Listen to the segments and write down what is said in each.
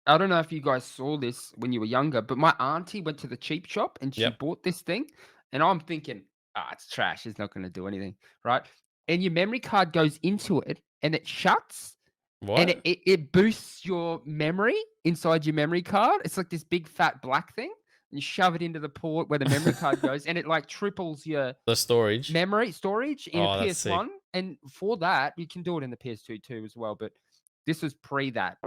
I don't know if you guys saw this when you were younger, but my auntie went to the cheap shop and she Yep. bought this thing, and I'm thinking, "Ah, it's trash. It's not gonna do anything," right? And your memory card goes into it, and it shuts, and it What? it it boosts your memory inside your memory card. It's like this big fat black thing, and you shove it into the port where the memory card goes, and it, like, triples your The storage. memory storage in a Oh, that's sick. PS1, and for that, you can do it in the PS2 too as well, but this was pre that.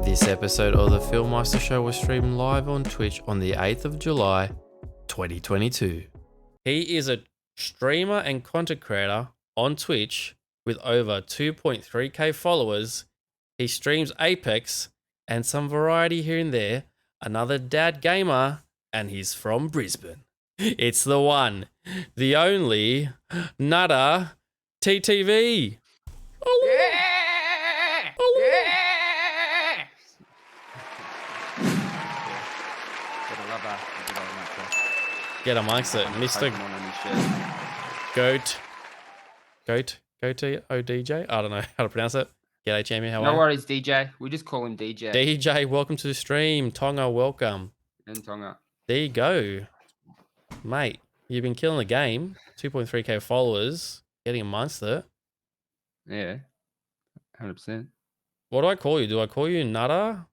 This episode of the PHILMYSTER Show was streamed live on Twitch on the 8th of July, 2022. He is a streamer and content creator on Twitch with over 2.3k followers. He streams Apex and some variety here and there. Another dad gamer, and he's from Brisbane. It's the one, the only, Nutter TTV. Oh, Yeah! oh. Yeah! Gotta love a good old nutcracker. Get amongst it, Mr. Pokemon on his shirt. Goat ODJ. I don't know how to pronounce it. G'day, champion. How No are worries, DJ. We just call him DJ you? DJ, welcome to the stream. Tonga, welcome. and Tonga. There you go, mate. You've been killing the game. 2.3k followers. Getting amongst it. Yeah, 100%. What do I call you? Do I call you Nutter?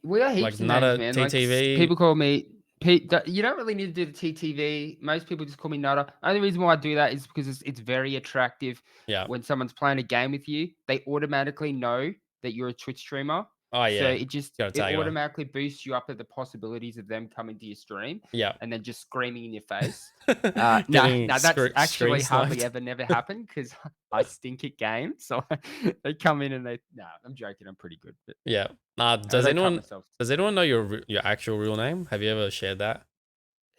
We got Like heaps of Nutter names, man. Like, TTV? people call me Pete. You don't really need to do the TTV. Most people just call me Nutter. Only reason why I do that is because it's very attractive. Yeah. When someone's playing a game with you, they automatically know that you're a Twitch streamer. Oh, So yeah. it Tag along. automatically boosts you up at the possibilities of them coming to your stream Yeah. and then just screaming in your face. Getting That's screen actually hardly sniped. ever never happened because I stink at games. So they come in and I'm joking. I'm pretty good. But Yeah. I don't cut myself. Does anyone know your actual real name? Have you ever shared that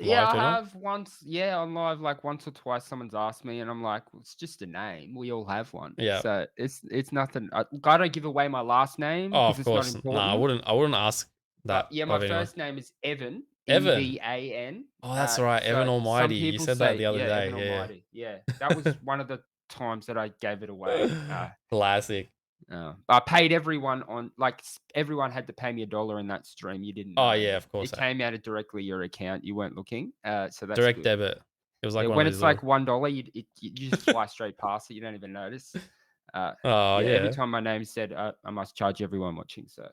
Yeah, live I or not? have once. Yeah, on live, like once or twice, someone's asked me, and I'm like, well, "It's just a name. We all have one." Yeah. So it's nothing. I don't give away my last name Oh, because of it's not course. No, I important. wouldn't ask But that yeah, my of anyone. first name is Evan, Evan. EVAN. Oh, that's right. Evan So some Almighty. You people said that say, the other yeah, day. Evan Yeah. Almighty. Yeah, that was one of the times that I gave it away. Classic. I paid everyone everyone had to pay me $1 in that stream. You didn't Oh, know. yeah, of course. It came out of directly your account. You weren't looking. So that's Direct good. debit. It was Yeah, like one when of it's these like little. $1, you just fly straight past it. You don't even notice. Oh, Yeah, every yeah. time my name's said, I must charge everyone watching. So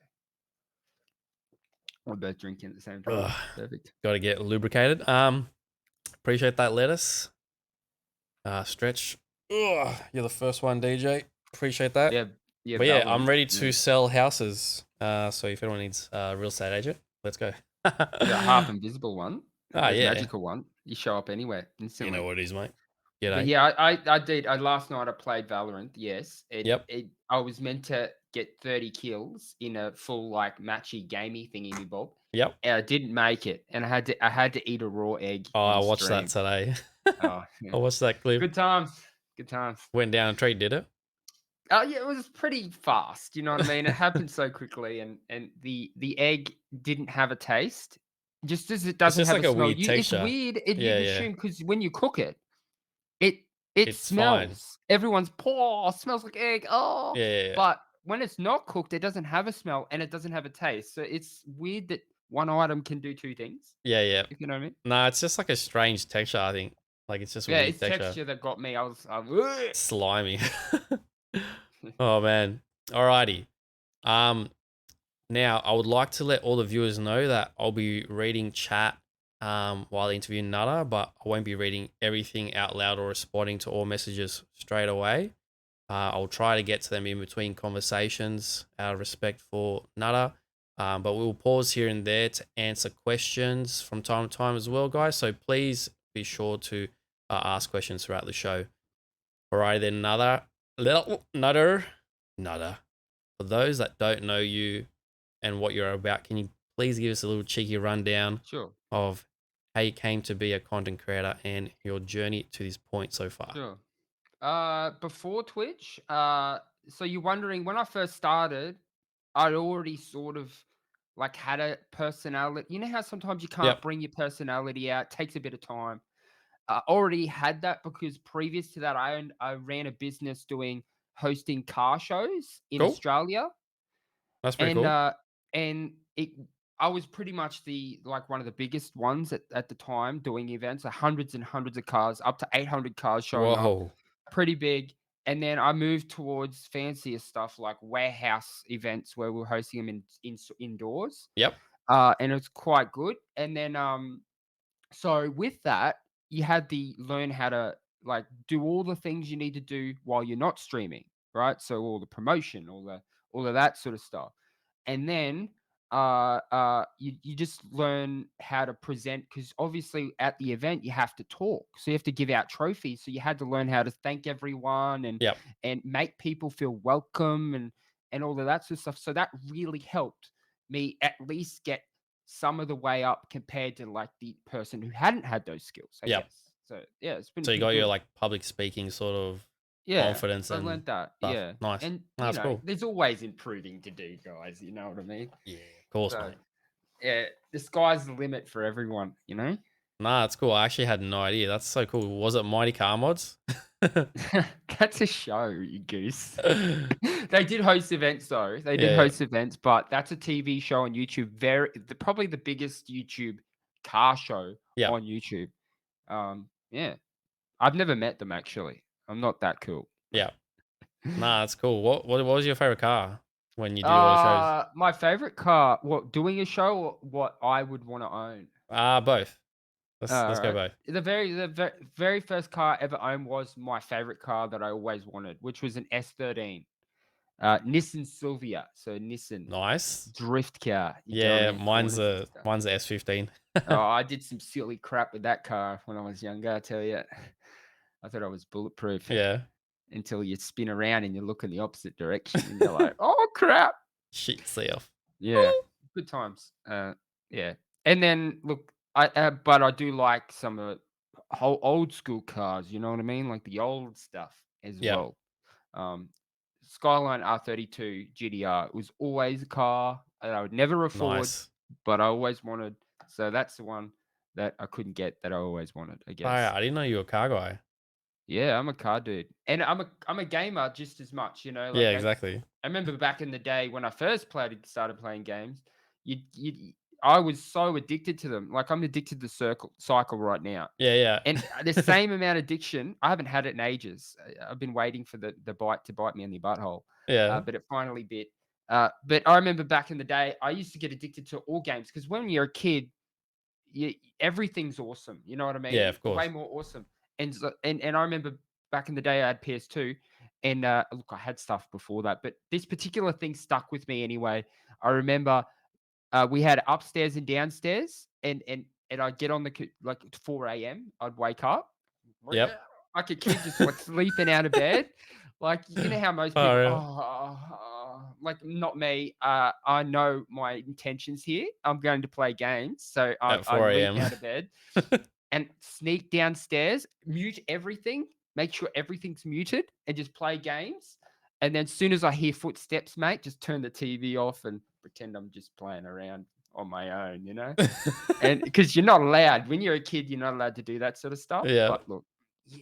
we're both drinking at the same time. Perfect. Got to get lubricated. Appreciate that lettuce. Stretch. Ugh, you're the first one, DJ. Appreciate that. Yeah, yeah. But yeah, Valorant, I'm ready to yeah. sell houses. So if anyone needs a real estate agent, let's go. The half invisible one. Ah, The yeah. magical one. You show up anywhere instantly. You know what it is, mate. But G'day. yeah, I did. Last night I played Valorant. Yes, Yep. I was meant to get 30 kills in a full like matchy gamey thingy bob. Yep. And I didn't make it, and I had to eat a raw egg. Oh, I on watched stream. that today. Oh, yeah. I watched that clip. Good times. Good times. Went down a tree, did it? Oh yeah, it was pretty fast. You know what I mean? It happened so quickly, and the egg didn't have a taste. Just as it doesn't just have like a a smell. weird It's texture. weird. You'd Yeah, yeah. assume because when you cook it, it It's fine. smells. Everyone's paw smells like egg. Oh, Yeah. but when it's not cooked, it doesn't have a smell and it doesn't have a taste. So it's weird that one item can do two things. Yeah. If you know what I mean? Nah, it's just like a strange texture, I think. Like it's just a Yeah, weird it's texture. texture that got me. I was "Ugh." Slimy. Oh man. Alrighty. Now I would like to let all the viewers know that I'll be reading chat while interviewing Nutter, but I won't be reading everything out loud or responding to all messages straight away. I'll try to get to them in between conversations out of respect for Nutter. But we'll pause here and there to answer questions from time to time as well, guys. So please be sure to ask questions throughout the show. Alrighty then, Nutter. for those that don't know you and what you're about, can you please give us a little cheeky rundown Sure. of how you came to be a content creator and your journey to this point so far? Sure. Before Twitch, so you're wondering when I first started, I'd already sort of like had a personality. You know how sometimes you can't Yep. bring your personality out, takes a bit of time. I already had that because previous to that, I ran a business doing hosting car shows in Cool. Australia, That's pretty and cool. it I was pretty much the like one of the biggest ones at the time doing events, hundreds and hundreds of cars, up to 800 cars showing up, Whoa. pretty big. And then I moved towards fancier stuff like warehouse events where we're hosting them indoors, Yep. and it's quite good. And then so with that, you had to learn how to like do all the things you need to do while you're not streaming, right? So all the promotion, all of that sort of stuff. And then you just learn how to present because obviously at the event you have to talk, so you have to give out trophies. So you had to learn how to thank everyone Yep. and make people feel welcome and all of that sort of stuff. So that really helped me at least get some of the way up compared to like the person who hadn't had those skills, I Yep. guess. So yeah, it's been So you pretty got your good. like public speaking sort of Yeah, confidence I and learned that. stuff. Yeah. Nice. And That's cool. there's always improving to do, guys. You know what I mean? Yeah, of course, So mate. yeah, the sky's the limit for everyone. Nah, that's cool. I actually had no idea. That's so cool. Was it Mighty Car Mods? That's a show, you goose. They did host events though. They did Yeah, yeah. host events, but that's a TV show on YouTube. Probably the biggest YouTube car show Yep. on YouTube. Yeah. I've never met them actually. I'm not that cool. Yep. Nah, that's cool. What was your favorite car when you did all the shows? My favorite car, what doing a show or what I would want to own? Both. All Let's go right. both. The very first car I ever owned was my favorite car that I always wanted, which was an S13. Nissan Silvia, so Nissan Nice. drift car. You go Yeah, around mine's corners and the stuff. mine's the S15. Oh, I did some silly crap with that car when I was younger, I tell you. I thought I was bulletproof Yeah. until you spin around and you look in the opposite direction and you're like, "Oh, crap." Shit yourself. Yeah, good times. Yeah. And then look, but I do like some of whole old school cars, you know what I mean? Like the old stuff as Yep. well. Um, Skyline R32 GDR was always a car that I would never afford, Nice. but I always wanted. So that's the one that I couldn't get that I always wanted, I guess. I didn't know you were a car guy. Yeah, I'm a car dude, and I'm a gamer just as much. Yeah, Like exactly. I remember back in the day when I first started playing games, I was so addicted to them. Like I'm addicted to the cycle right now. Yeah, And the yeah. same amount of addiction, I haven't had it in ages. I've been waiting for the bite to bite me in the butthole, Yeah. but it finally bit. But I remember back in the day, I used to get addicted to all games because when you're a kid, everything's awesome. You know what I Yeah, mean? of Way course. more awesome. And I remember back in the day, I had PS2, and look, I had stuff before that, but this particular thing stuck with me anyway. I remember we had upstairs and downstairs, and I'd get on like 4 a.m. I'd wake up Yep. like a kid, just like sleeping out of bed. Like you know how most people, Oh, yeah. like not me. I know my intentions here. I'm going to play games, so At I 4 leap a.m. out of bed and sneak downstairs, mute everything, make sure everything's muted, and just play games. And then as soon as I hear footsteps, mate, just turn the TV off and pretend I'm just playing around on my own. And because you're not allowed when you're a kid, you're not allowed to do that sort of stuff. Yeah. But look,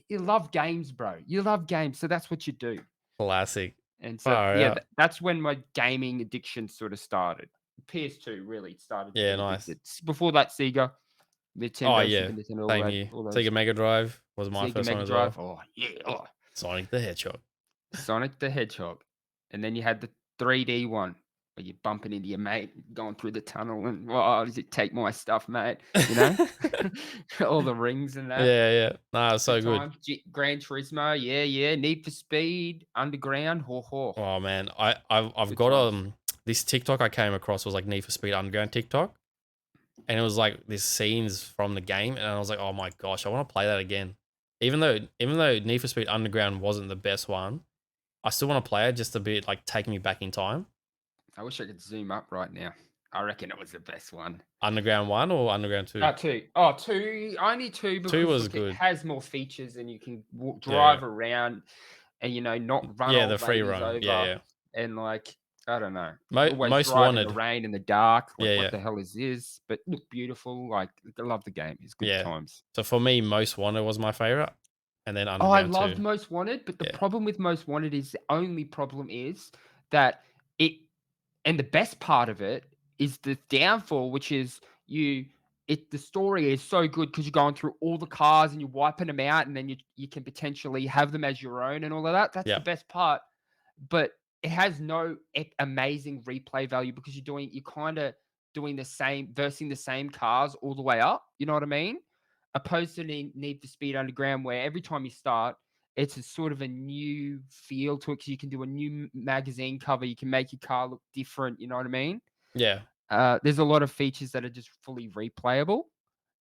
you love games, bro. You love games, so that's what you do. Classic. And so Far yeah, out. that's when my gaming addiction sort of started. PS2 really started to Yeah, get nice. addicted. Before that, Sega, Oh, Nintendo, yeah. Super Nintendo, Same here. all those Sega Mega Drive was my Sega first one Mega as well. Drive. Oh yeah, oh, Sonic the Hedgehog. Sonic the Hedgehog, and then you had the 3D one where you're bumping into your mate, going through the tunnel, and oh, does it take my stuff, mate? You know, all the rings and that. Yeah, yeah. Nah, it's so Good good. time. Gran Turismo, yeah. Need for Speed, Underground, ho. Oh man, I've Good got times. this TikTok I came across was like Need for Speed Underground TikTok, and it was like these scenes from the game, and I was like, oh my gosh, I want to play that again. Even though Need for Speed Underground wasn't the best one, I still want to play it just to be like take me back in time. I wish I could zoom up right now. I reckon it was the best one. Underground 1 or Underground 2? Two. Oh, two. Only two 2 because was look, it good. has more features and you can Yeah, yeah. drive around and not run Yeah, the old free ladies run. Yeah, over yeah. and like I don't know. Always Most drive in the Wanted. rain in the dark. Yeah, Like what yeah. the hell is this? But look beautiful. Like I love the game. It's good Yeah. times. So for me, Most Wanted was my favorite, and then Oh, I Underground loved 2. Most Wanted, but the Yeah. problem with Most Wanted is the only problem is that it and the best part of it is the downfall, which is the story is so good because you're going through all the cars and you're wiping them out, and then you can potentially have them as your own and all of that. That's the Yeah. best part. But it has no amazing replay value because you're kind of doing the same, versing the same cars all the way up. You know what I mean? Opposed to Need for Speed Underground, where every time you start, it's a sort of a new feel to it because you can do a new magazine cover. You can make your car look different. You know what I mean? Yeah. There's a lot of features that are just fully replayable,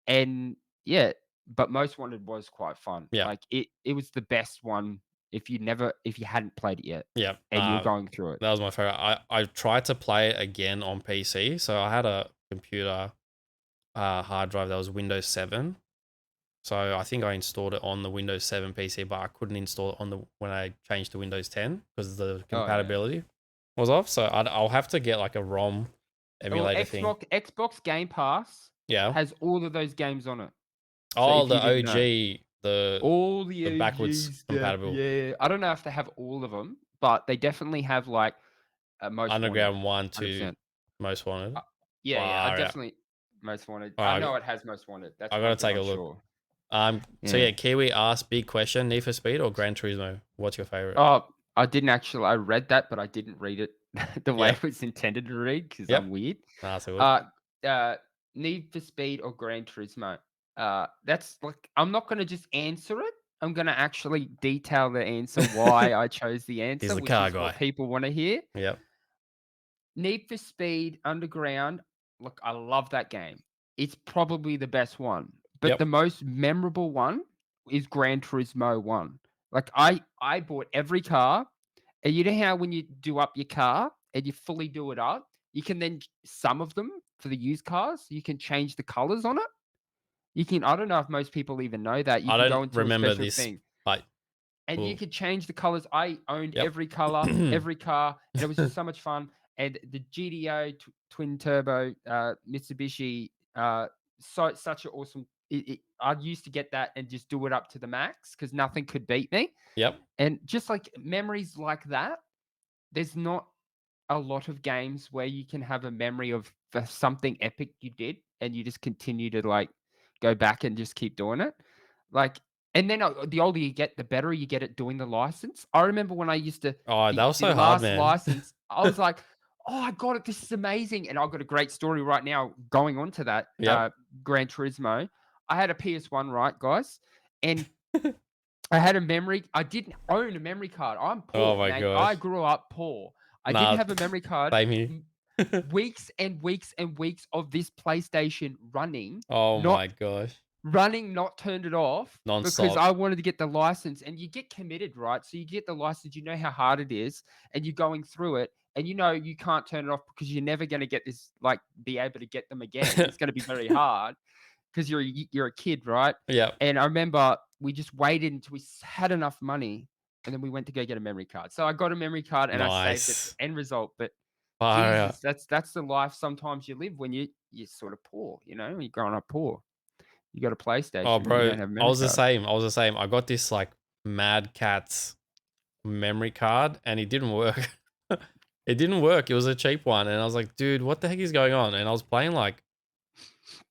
and yeah, but Most Wanted was quite fun. Yeah. Like it was the best one if you hadn't played it yet Yeah. and you were going through it. That was my favorite. I tried to play it again on PC. So I had a computer hard drive that was Windows 7. So I think I installed it on the Windows 7 PC, but I couldn't install it on the when I changed to Windows 10 because the Oh yeah. compatibility was off. So I'll have to get like a ROM Well, emulator thing. Xbox Game Pass Yeah. has all of those games on it. So Oh, if the you didn't know, OG, all the the backwards OG stuff, compatible. yeah. I don't know if they have all of them, but they definitely have like Most Wanted, Underground 1 to 100%. Most Wanted. Uh, yeah, yeah, I Wow, yeah. definitely Most Wanted. All I right, know it has Most Wanted. That's I one gotta thing take a I'm look. sure. So Yeah. yeah, Kiwi asked big question: Need for Speed or Gran Turismo? What's your favorite? Oh, I didn't actually. I read that, but I didn't read it the way Yep, it was intended to read because I'm yep. weird. Nah, so good. Uh, Need for Speed or Gran Turismo? That's like I'm not gonna just answer it. I'm gonna actually detail the answer why I chose the He's answer, the which car is what guy. people want to hear. Yep, Need for Speed Underground. Look, I love that game. It's probably the best one, but yep, the most memorable one is Gran Turismo 1. Like I bought every car, and you know how when you do up your car and you fully do it up, you can then some of them for the used cars, you can change the colors on it. You can I don't know if most people even know that. You I can don't go into a remember special this, thing but and you cool. could change the colors. I owned Yep. every color, every car, and it was just so much fun. And the GDO twin turbo Mitsubishi, such an awesome. I used to get that and just do it up to the max because nothing could beat me. Yep. And just like memories like that, there's not a lot of games where you can have a memory of something epic you did and you just continue to like go back and just keep doing it. Like, and then the older you get, the better you get at doing the license. I remember when I used to Oh, that was the so hard, last man. license, I was like, oh, I got it. This is amazing. And I've got a great story right now going on to that Yep. Gran Turismo. I had a PS1, right, guys? And I had a memory. I didn't own a memory card. I'm Oh poor, my man. I gosh. grew up poor. I didn't Nah, have a memory card. same here. Weeks and weeks and weeks of this PlayStation running, Oh not my gosh. not turned it off because Non-stop. I wanted to get the license. And you get committed, right? So you get the license, you know how hard it is, and you're going through it, and you know you can't turn it off because you're never going to get this, like, be able to get them again. It's going to be very hard because you're a kid, right? Yep. And I remember we just waited until we had enough money, and then we went to go get a memory card. So I got a memory card and I saved it. Nice. End result, but Fire out. Jesus, that's the life sometimes you live when you're sort of poor. You're growing up poor. You got a Oh, PlayStation, but you bro, don't have a I memory was the card. same. I was the same. I got this like Mad Catz memory card and it didn't work. It didn't work. It was a cheap one. And I was like, dude, what the heck is going on? And I was playing like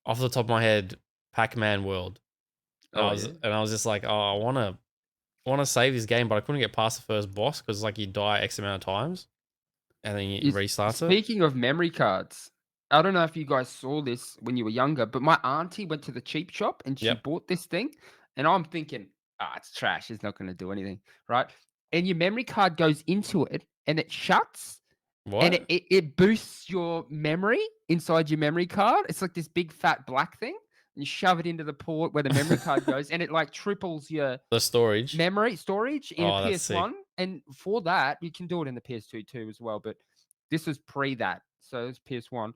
off the top of my head, Pac-Man World. And Oh yeah. I was just like, oh, I wanna save this game, but I couldn't get past the first boss because like you die X amount of times and then it Is restarts it. speaking of memory cards, I don't know if you guys saw this when you were younger, but my auntie went to the cheap shop and she Yep. bought this thing, and I'm thinking, "Ah, it's trash. It's not gonna do anything," right? And your memory card goes into it, and it shuts, and it What? it it boosts your memory inside your memory card. It's like this big fat black thing, and you shove it into the port where the memory card goes, and it, like, triples your The storage. memory storage in a Oh, that's sick. PS1, and for that, you can do it in the PS2 too as well, but this was pre that, so it was PS1.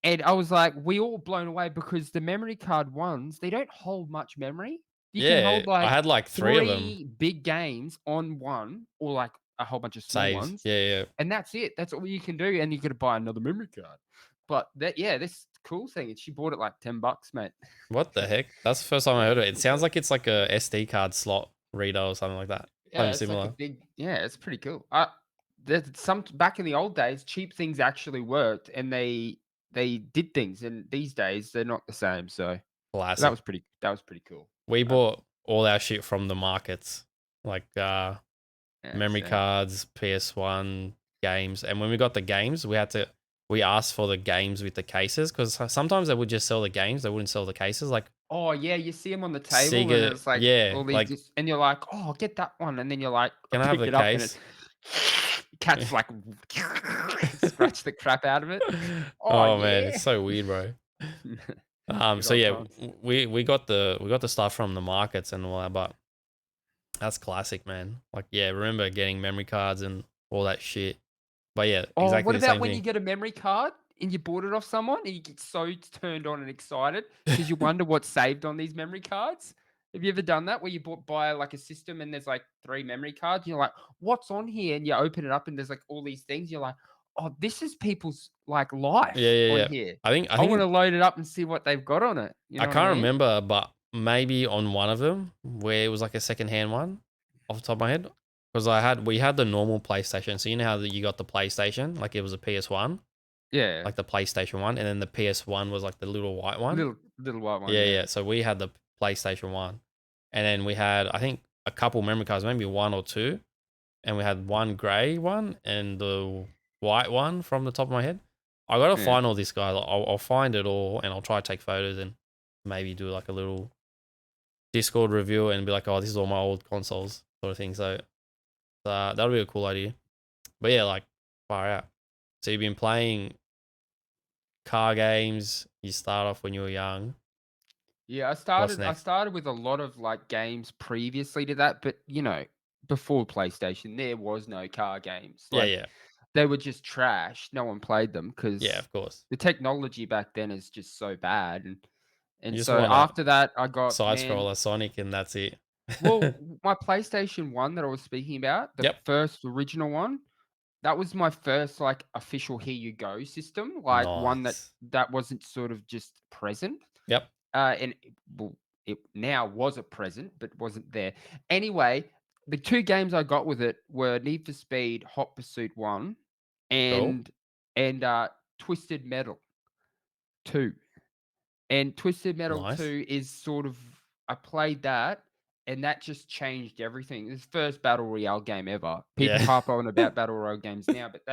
And I was like, we all blown away because the memory card ones, they don't hold much memory. You can Yeah, hold I like had like 3 of them 3 big games on one or like a whole bunch of small saved. ones, Yeah, yeah. and that's it. That's all you can do, and you gotta buy another memory card. But that yeah, this cool thing, and she bought it like $10, mate. What the heck? That's the first time I heard of it. It sounds like it's like a SD card slot reader or something like that. Yeah, Something it's like a similar. big yeah, it's pretty cool. There's some back in the old days, cheap things actually worked, and they did things, and these days they're not the same. So Classic. that was pretty cool. We Uh, bought all our shit from the markets, like yeah, memory same. cards, PS1 games, and when we got the games, we asked for the games with the cases because sometimes they would just sell the games, they wouldn't sell the cases. Like Oh yeah, you see them on the table, and Sega, it's like yeah, all these, like and you're like, oh, I'll get that one, and then you're like, I can I have pick the it up, and it case? cat's like scratch the crap out of it. Oh Oh man, yeah, it's so weird, bro. good So old yeah, times. we got the stuff from the markets and all that, but that's classic, man. Like yeah, remember getting memory cards and all that shit. But yeah, Oh, exactly what the about same when you thing. get a memory card and you bought it off someone and you get so turned on and excited because you wonder what's saved on these memory cards? Have you ever done that where you buy like a system and there's like 3 memory cards? You're like, what's on here? And you open it up and there's like all these things. You're like, oh, this is people's like Yeah, life yeah, on yeah. here. I I want to think load it up and see what they've got on it. You I know what I can't mean? remember, but maybe on one of them where it was like a secondhand one off the top of my head. Because we had the normal PlayStation. So you know how you got the PlayStation, like it was a PS1, Yeah. like the PlayStation one, and then the PS1 was like the little white one. Little white one, Yeah, yeah. yeah. So we had the PlayStation one, and then we had I think a couple memory cards, maybe one or two, and we had one grey one and the white one from the top of my head. I gotta Yeah. find all this guys. I'll find it all and I'll try to take photos and maybe do like a little Discord review and be like, oh, this is all my old consoles sort of thing. So that'll be a cool idea. But yeah, like far out. So you've been playing car games. You start off when you were young. Yeah, What's I next? started with a lot of, like, games previously to that, but, before PlayStation, there was no car games, Yeah, like, yeah, they were just trash, no one played them yeah. because Of course. the technology back then is just so bad, You and just so want a after that, I got side man scroller Sonic and that's it. well, my PlayStation 1 that I was speaking about, the Yep. first original one, that was my first, like, official "Here you go" system, like, one that Nice. that wasn't sort of just present. Yep. And well, it now was a present, but wasn't there. Anyway, the 2 games I got with it were Need for Speed Hot Pursuit 1 Cool. and Twisted Metal 2. And Twisted Metal Nice. 2 is sort of I played that, and that just changed everything. It's the first battle royale game ever. People Yeah. harp on about battle royale games now, but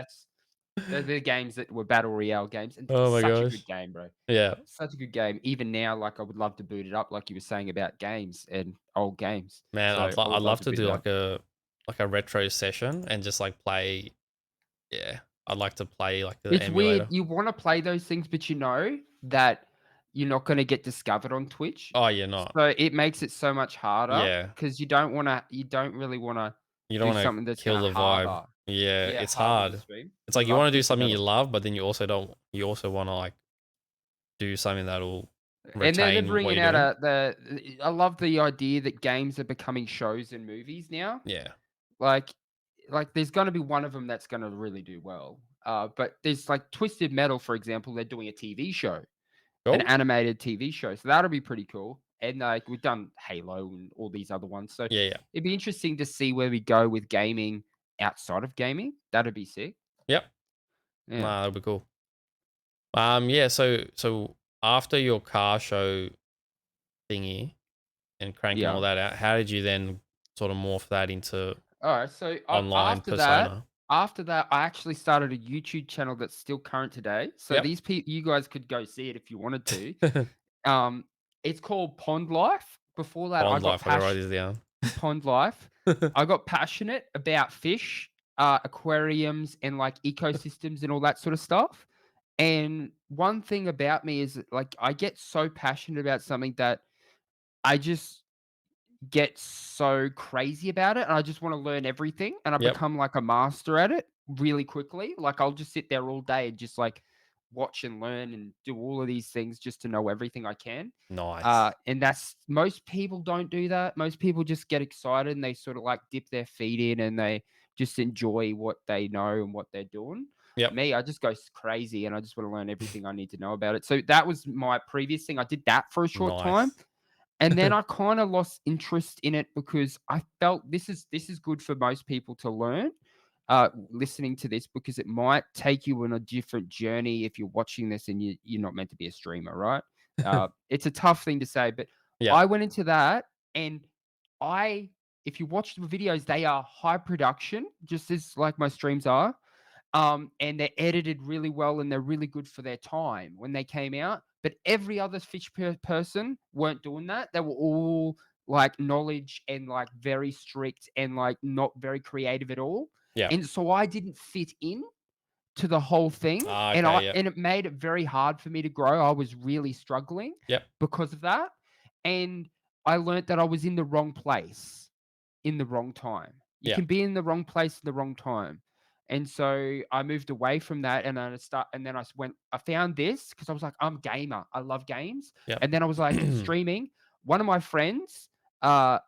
they're the games that were battle royale games, and Oh my such a good gosh. game, bro. Yeah. Such a good game. Even now, like, I would love to boot it up, like you were saying about games and old games. Man, So, I would I'd love love to to boot do it up. like a retro session and just like play. Yeah, I'd like to play like the It's weird, emulator. you wanna play those things, but you know that you're not gonna get discovered on Twitch. Oh, you're not. So, it makes it so much harder Yeah, because you don't really wanna you don't do want to something that's kill gonna the vibe. Yeah, it's harder the hard. stream. It's You like you love want to do Twisted something you Metal. love, but then you also don't. You also want to like do something that'll And they're retain what bringing you're out doing. I love the idea that games are becoming shows and movies now. Yeah. Like there's gonna be one of them that's gonna really do well. But there's, like, Twisted Metal, for example, they're doing a TV show, an Cool. animated TV show, so that'll be pretty cool. And, like, we've done Halo and all these other ones, so Yeah. Yeah. it'd be interesting to see where we go with gaming outside of gaming. That'd be sick. Yep. Yeah. Nah, that'll be cool. Yeah. So after your car show thingy and cranking all Yeah. that out, how did you then sort of morph that into Alright, so, online persona? after that, I actually started a YouTube channel that's still current today, so Yep. these you guys could go see it if you wanted to. Um, it's called Pond Life. Before that, I Bond got life. I gotta write this down. Pond Life. I got passionate about fish, aquariums, and, like, ecosystems and all that sort of stuff. And one thing about me is, that, like, I get so passionate about something that I just get so crazy about it, and I just wanna learn everything, and I Yep. become like a master at it really quickly. Like, I'll just sit there all day and just, like, watch and learn and do all of these things just to know everything I can. Nice. And that's most people don't do that. Most people just get excited and they sort of, like, dip their feet in and they just enjoy what they know and what they're doing. Yep. Me, I just go crazy and I just wanna learn everything I need to know about it. So that was my previous thing. I did that for a short time. Nice. And then I kinda lost interest in it because I felt this is good for most people to learn, listening to this because it might take you on a different journey if you're watching this and you're not meant to be a streamer, right? It's a tough thing to say, but Yep. I went into that and I if you watch the videos, they are high production, just as like my streams are. And they're edited really well and they're really good for their time when they came out. But every other fish person weren't doing that. They were all like knowledge and like very strict and like not very creative at all. Yeah. And so I didn't fit in to the whole thing. Ah, And okay. Yep. it made it very hard for me to grow. I was really struggling Yep. because of that. And I learned that I was in the wrong place in the wrong time. You Yeah. can be in the wrong place at the wrong time. And so I moved away from that and then I found this because I was like, I'm a gamer. I love games. Yep. And then I was like streaming. One of my friends, I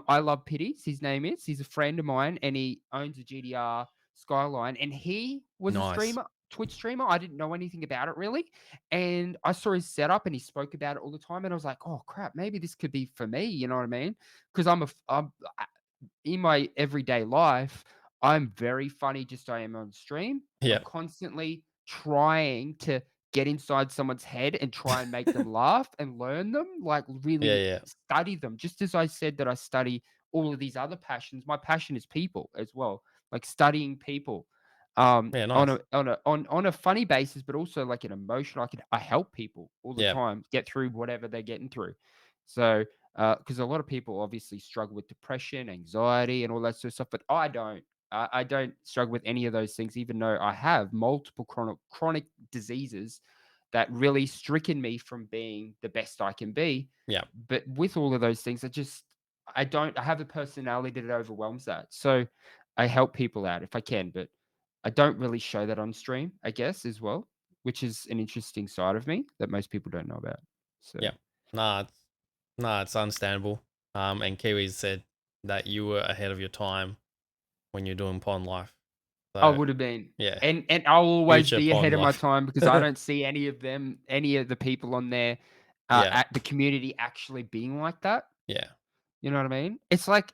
love Pities, his name is. He's a friend of mine and he owns a GDR Skyline and he was a Nice. streamer, Twitch streamer. I didn't know anything about it really. And I saw his setup and he spoke about it all the time. And I was like, oh crap, maybe this could be for me. You know what I mean? Because in my everyday life, I'm very funny just I am on stream. I'm Yep. constantly trying to get inside someone's head and try and make them laugh and learn them, like Yeah. really Yeah. study them. Just as I said that I study all of these other passions, my passion is people as well, like studying people. Yeah. On Nice. a funny basis, but also like an emotional. I help people all the Yeah. time get through whatever they're getting through. So because a lot of people obviously struggle with depression, anxiety, and all that sort of stuff, but I don't. I don't struggle with any of those things, even though I have multiple chronic diseases that really stricken me from being the best I can be. Yeah. But with all of those things, I don't. I have a personality that overwhelms that, so I help people out if I can, but I don't really show that on stream, I guess, as well, which is an interesting side of me that most people don't know about. So Yeah. Nah. It's understandable. And Kiwi said that you were ahead of your time when you're doing pond life. I So would have been. yeah, And I'll always future be ahead pond of my life. time because I don't see any of the people on there, Yeah. at the community actually being like that. Yeah. You know what I mean? It's like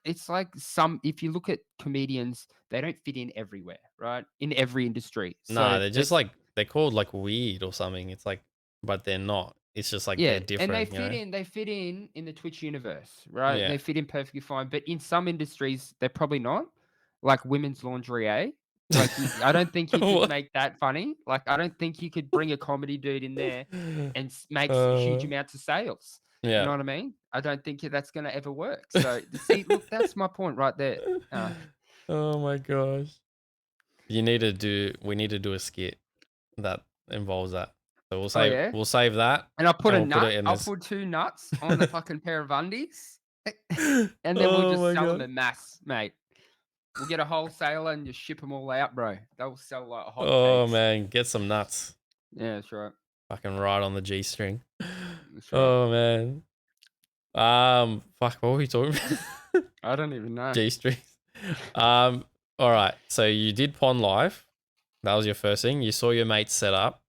some if you look at comedians, they don't fit in everywhere, right? In every industry. Nah, So they're just there's like they're called like weird or something. It's like, but they're not. It's just like they're Yeah, and different, you know? they fit in the Twitch universe, right? Yeah. They fit in perfectly fine, but in some industries, they're probably not, like women's lingerie. Like, I don't think you could What? make that funny. Like, I don't think you could bring a comedy dude in there and makes huge Uh, amounts of sales. You know yeah. what I mean? I don't think that's gonna ever work. So, see, look, that's my point right there. Uh, Oh my gosh. We need to do a skit that involves that. So oh yeah, we'll save that and and we'll put it in I'll this. put 2 nuts on the fucking pair of undies, and then we'll Oh just my sell them god. en masse, mate. We'll get a wholesaler and just ship them all out, bro. They'll sell like Oh hotcakes. man, get some nuts. Yeah, that's right. Fucking ride on the G string. That's right. Oh man. Fuck, what were we talking about? I don't even know. G strings. Um, all right. So you did Pond Live. That was your first thing. You saw your mates set up,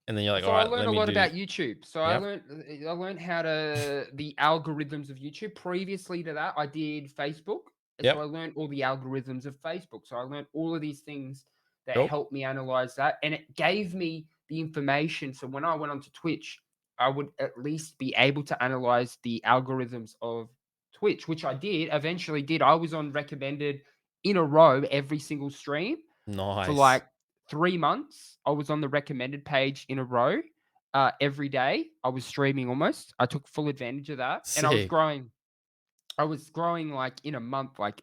and then you're like, all So I right, learned let a me lot do. about YouTube. Yep. I learned how to the algorithms of YouTube. Previously to that, I did Facebook. And so I Yep. learned all the algorithms of Facebook. So I learned all of these things that Cool. helped me analyze that. And it gave me the information. So when I went onto Twitch, I would at least be able to analyze the algorithms of Twitch, which I did, eventually did. I was on recommended in a row every single stream for Nice. like 3 months. I was on the recommended page in a row, every day. I was streaming almost. I took full advantage of that, and Sick. I was growing, like, in a month, like,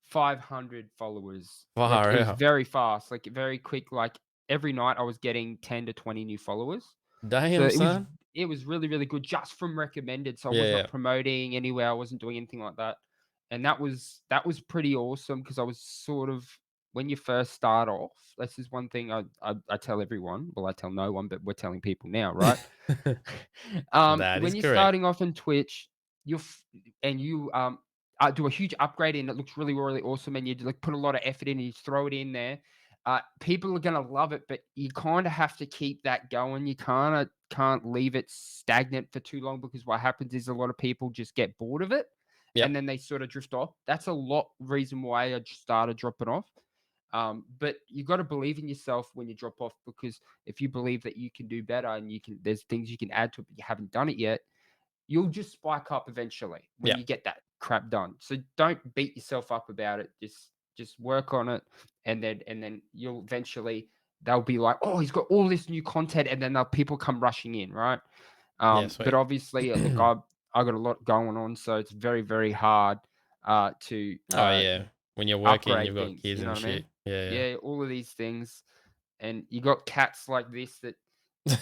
500 followers. Like, Far it was out. very fast, like, very quick, like, every night I was getting 10 to 20 new followers. So Damn, son. it was really, really good just from recommended. So I Yeah, was not yeah. promoting anywhere. I wasn't doing anything like that. And that was pretty awesome because I was sort of when you first start off, this is one thing I tell everyone. Well, I tell no one, but we're telling people now, right? That When is you're correct. starting off in Twitch, you and you do a huge upgrade and it looks really, really awesome, and you like put a lot of effort in and you throw it in there. People are gonna love it, but you kind of have to keep that going. You can't leave it stagnant for too long because what happens is a lot of people just get bored of it and Yep. then they sort of drift off. That's a lot reason why I just started dropping off. But you got to believe in yourself when you drop off because if you believe that you can do better and there's things you can add to it, but you haven't done it yet, you'll just spike up eventually when Yeah. you get that crap done. So don't beat yourself up about it. Just work on it, and then you'll eventually they'll be like, oh, he's got all this new content, and then people come rushing in, right? Yeah, But sweet. obviously, look, I got a lot going on, so it's very very hard to Oh, yeah. When you're working, upgrade you've got things. kids You know and what I mean? shit. Yeah, Yeah, all of these things, and you got cats like this that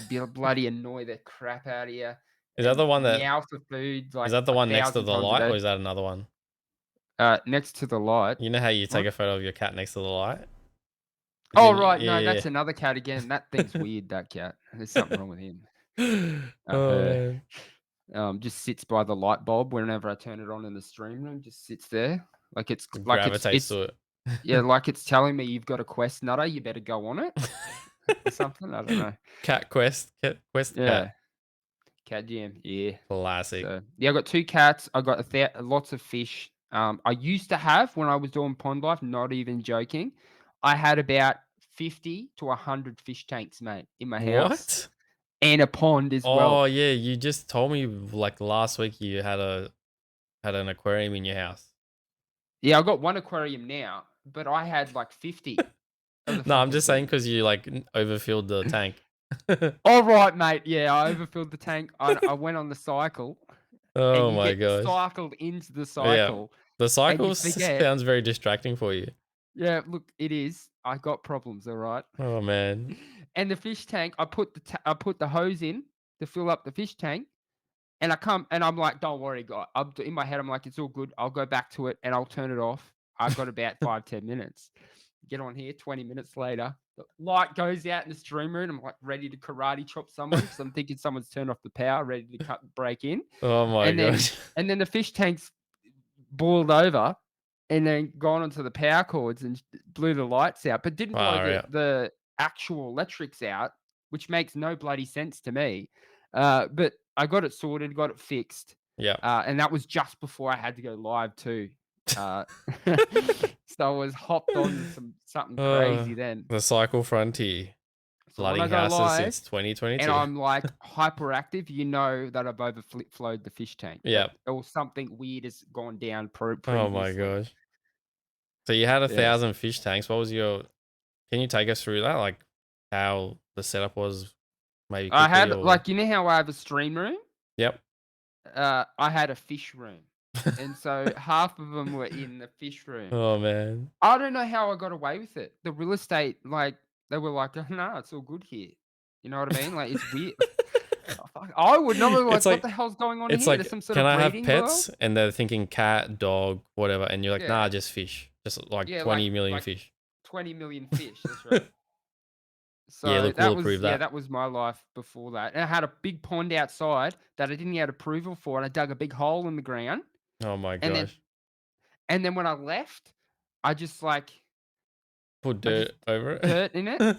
yeah. bloody annoy the crap out of you Is that the and one that meow for food is like that the a one next to thousand the times a light, or day. is that another one? Next to the light. You know how you take What? a photo of your cat next to the light? Oh, Didn't right. you? No, Yeah, that's another cat again. That thing's weird, that cat. There's something wrong with him. yeah. Oh, Her. man. Just sits by the light bulb whenever I turn it on in the stream room, just sits there. Gravitates It's to it. yeah, like it's telling me you've got a quest, Nutter, you better go on it or something. I don't know. Cat Quest. Quest Cat. Yeah. Cat jam. Yeah. Classic. So yeah, I got two cats. I got lots of fish. I used to have when I was doing pond life. Not even joking. I had about 50 to 100 fish tanks, mate, in my house, What? and a pond as Oh, well. yeah, you just told me, like, last week you had an aquarium in your house. Yeah, I got one aquarium now, but I had like 50 of the No, I'm fucking just saying thing. because you, like, overfilled the tank. All right, mate. Yeah, I overfilled the tank. I went on the cycle, and Oh you my get gosh. cycled into the Yeah. cycle, The and you cycle forget. sounds very distracting for you. Yeah, look, it is. I got problems, all right. Oh, man. And the fish tank, I put the hose in to fill up the fish tank, and I come and I'm like, "Don't worry, guy." In my head, I'm like, "It's all good. I'll go back to it and I'll turn it off." I got about 5-10 minutes. Get on here. 20 minutes later, the light goes out in the stream room. I'm like ready to karate chop someone because I'm thinking someone's turned off the power, ready to break in, Oh my and then gosh. the fish tank's boiled over and then gone onto the power cords and blew the lights out, but didn't blow Far the out. actual electrics out, which makes no bloody sense to me. But I got it sorted, got it fixed, Yeah. and that was just before I had to go live too. Uh, so I was hopped on to something Uh, crazy then. the cycle frontier. So when I Flooding go houses live since and 2022. I'm like hyperactive, you know that I've overflowed the fish tank, that Yep. or something weird has gone down Oh my previously. gosh. So you had a Yeah. 1,000 fish tanks. What was your Can you take us through that? Like how the setup was maybe I quickly had or like, you know how I have a stream room? Yep. I had a fish room, and so half of them were in the fish room. Oh man. I don't know how I got away with it. The real estate, like, they were like, "Oh, no, it's all good here." You know what I mean? Like, it's weird. Oh, fuck. I would not be It's like, "What like the hell's going on it's here? There's like, some sort can of I have breeding world?" pets? And they're thinking cat, dog, whatever, and you're like, nah, Yeah. just fish. Just like Yeah, 20 million like fish. 20 million fish, that's right. Yeah, So look, we'll that was approve yeah, that. that was my life before that. And I had a big pond outside that I didn't get approval for, and I dug a big hole in the ground, Oh my and then gosh. when I left, I just, like Put I just dirt over dirt in it, it.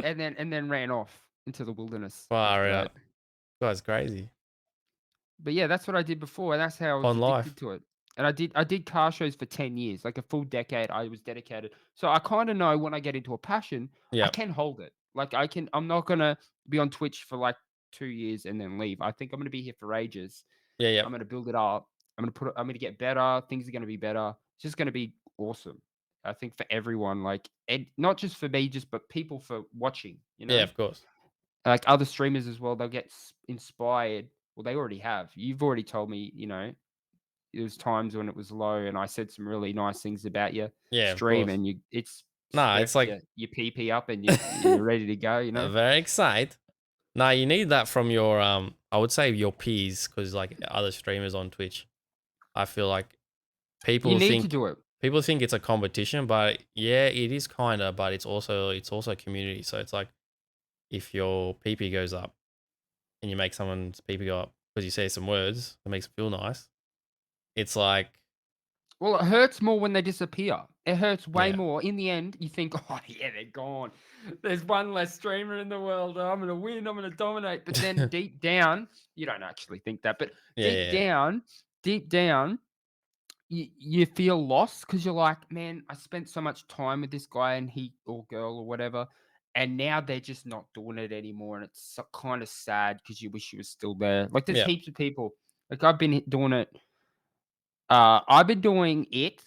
and then ran off into the wilderness Far after that. out. That's crazy. But yeah, that's what I did before, and that's how I was On addicted life. to it. And I did car shows for 10 years, like a full decade I was dedicated. So I kinda know when I get into a passion, I Yep. can hold it. Like, I'm not gonna be on Twitch for, like, 2 years and then leave. I think I'm gonna be here for ages. Yeah, I'm yep. gonna build it up. I'm gonna get better. Things are gonna be better. It's just gonna be awesome. I think for everyone, like, and not just for me, just but people for watching, you Yeah, know? of course. Like other streamers as well, they'll get inspired. Well, they already have. You've already told me, there was times when it was low and I said some really nice things about your Yeah, of stream course. and it's Nah, it's spurts like your PP up and you're ready to go, you know? very excited. Nah, you need that from your I would say your peers, because like other streamers on Twitch. I feel like You people need to think do it. people think it's a competition, but yeah, it is kinda, but it's also a community. So it's like if your PP goes up and you make someone's PP go up because you say some words that makes them feel nice, it's like Well, it hurts more when they disappear. It hurts way yeah. more. In the end, you think, "Oh, yeah, they're gone. There's one less streamer in the world. I'm gonna win. I'm gonna dominate." But then deep down, you don't actually think that, but Yeah, deep yeah, down, deep down, you feel lost because you're like, "Man, I spent so much time with this guy and he or girl or whatever, and now they're just not doing it anymore." And it's so kinda sad because you wish you were still there. Like, there's yeah. heaps of people. Like, doing it I've been doing it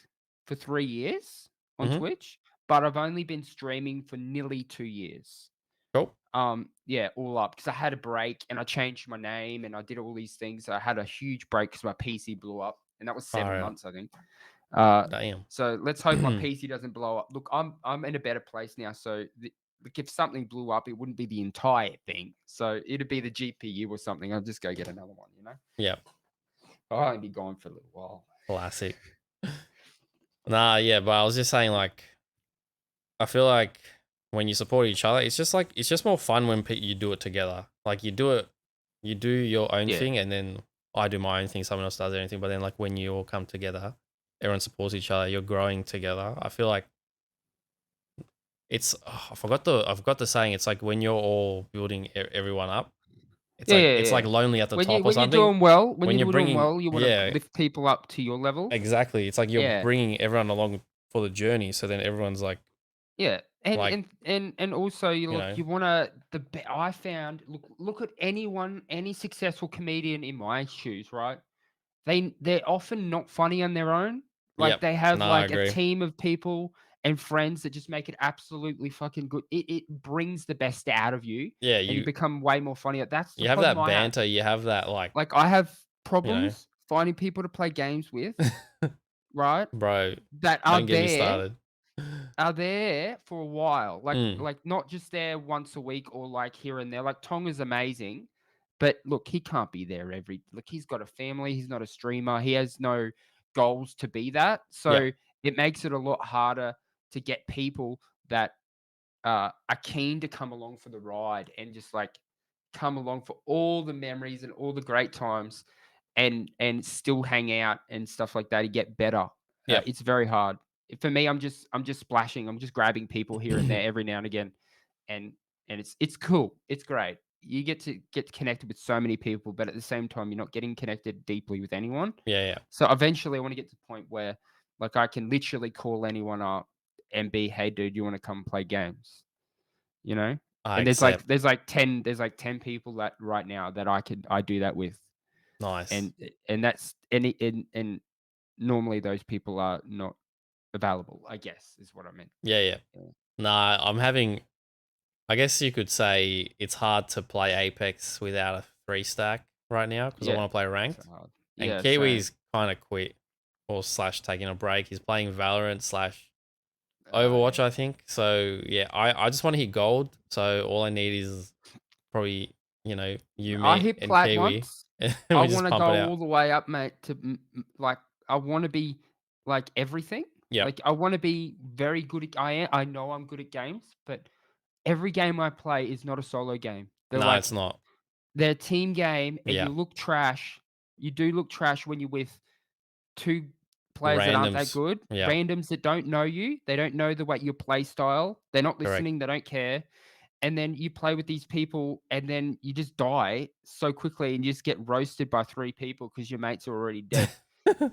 for 3 years on Mhm. Twitch, but I've only been streaming for nearly 2 years. Cool. Yeah, all up because I had a break and I changed my name and I did all these things. I had a huge break because my PC blew up, and that was 7 Alright. months, I think. Uh, Damn. so let's hope my PC doesn't blow up. Look, I'm in a better place now, so like if something blew up, it wouldn't be the entire thing. So it'd be the GPU or something. I'll just go get another one, you know? Yeah. I'll only be gone for a little while. Classic. Nah, yeah, but I was just saying, like, I feel like when you support each other, it's just like it's just more fun when you do it together. Like you do your own Yeah. thing, and then I do my own thing. Someone else does anything, but then like when you all come together, everyone supports each other. You're growing together. I feel like it's I forgot the saying. It's like when you're all building everyone up. Yeah, yeah, It's like yeah. lonely at the top or something. When When you're you're doing bringing well, you wanna yeah, lift people up to your level. exactly. It's like you're Yeah, bringing everyone along for the journey. So then everyone's yeah, and like and and also you know you wanna I found look at any successful comedian in my shoes, right? They're often not funny on their own. Like, yep. they have, No, I like, a agree. team of people and friends that just make it absolutely fucking good. It brings the best out of you, Yeah, and you become way more funnier. That's the you have problem that I have. banter, you have that, Like, I have you know, problems finding people to play games with, right? bro, That don't get me started. are there for a while, Mm, not just there once a week or, like, here and there, like, Tonga's amazing, but look, he can't be there he's got a family, he's not a streamer, he has no goals to be that, yeah, so it makes it a lot harder to get people that, are keen to come along for the ride and just, like, come along for all the memories and all the great times and still hang out and stuff like that and get better. yep. It's very hard. For me, I'm just splashing. I'm just grabbing people here and there every now and again, and it's cool. It's great. You get connected with so many people, but at the same time, you're not getting connected deeply with anyone. Yeah, yeah. So eventually, I want to get to the point where, like, I can literally call anyone up and be, "Hey, dude, you want to come play games?" You know. I And accept. there's like 10 people that right now that I do that with, Nice. and that's and normally those people are not available, I guess, is what I meant. Yeah, yeah. Yeah. Nah, I guess you could say it's hard to play Apex without a 3 stack right now because I Yeah. wanna play So ranked, hard. and Yeah, same. Kiwi's kinda quit or slash taking a break. He's playing Valorant slash Yeah. Overwatch, I think. So, yeah, I just wanna hit gold, so all I need is probably, you, I me, hit and plat Kiwi, once. and I we just wanna pump go it out. all the way up, mate, to like, I wanna be like everything. Yep. Like, I wanna be very good at I know I'm good at games, but every game I play is not a solo game. No, it's not. They're a team game, and Yeah. you do look trash when you're with 2 players that aren't that Randoms. good, Yeah. randoms that don't know you, they don't know the way your play style, they're not Correct. listening, they don't care, and then you play with these people, and then you just die so quickly, and you just get roasted by 3 people because your mates are already dead.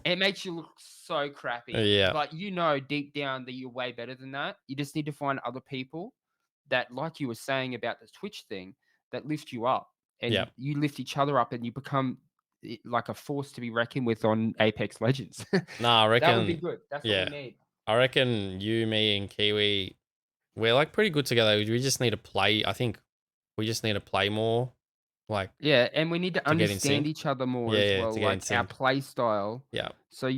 It makes you look so crappy. Yeah. Like, you know deep down that you're way better than that. You just need to find other people that, like you were saying about the Twitch thing, that lift you up, Yeah. and you lift each other up, and you become like a force to be reckoned with on Apex Legends. Nah, I That would be reckon good. That's what we yeah. need. I reckon you, me, and Kiwi, we're, like, pretty good together. We just need to play I think we just need to play more, like, Yeah, and we need to to get in understand sync. each other more Yeah, as yeah, well, to get in like our sync. play style. Yeah. So,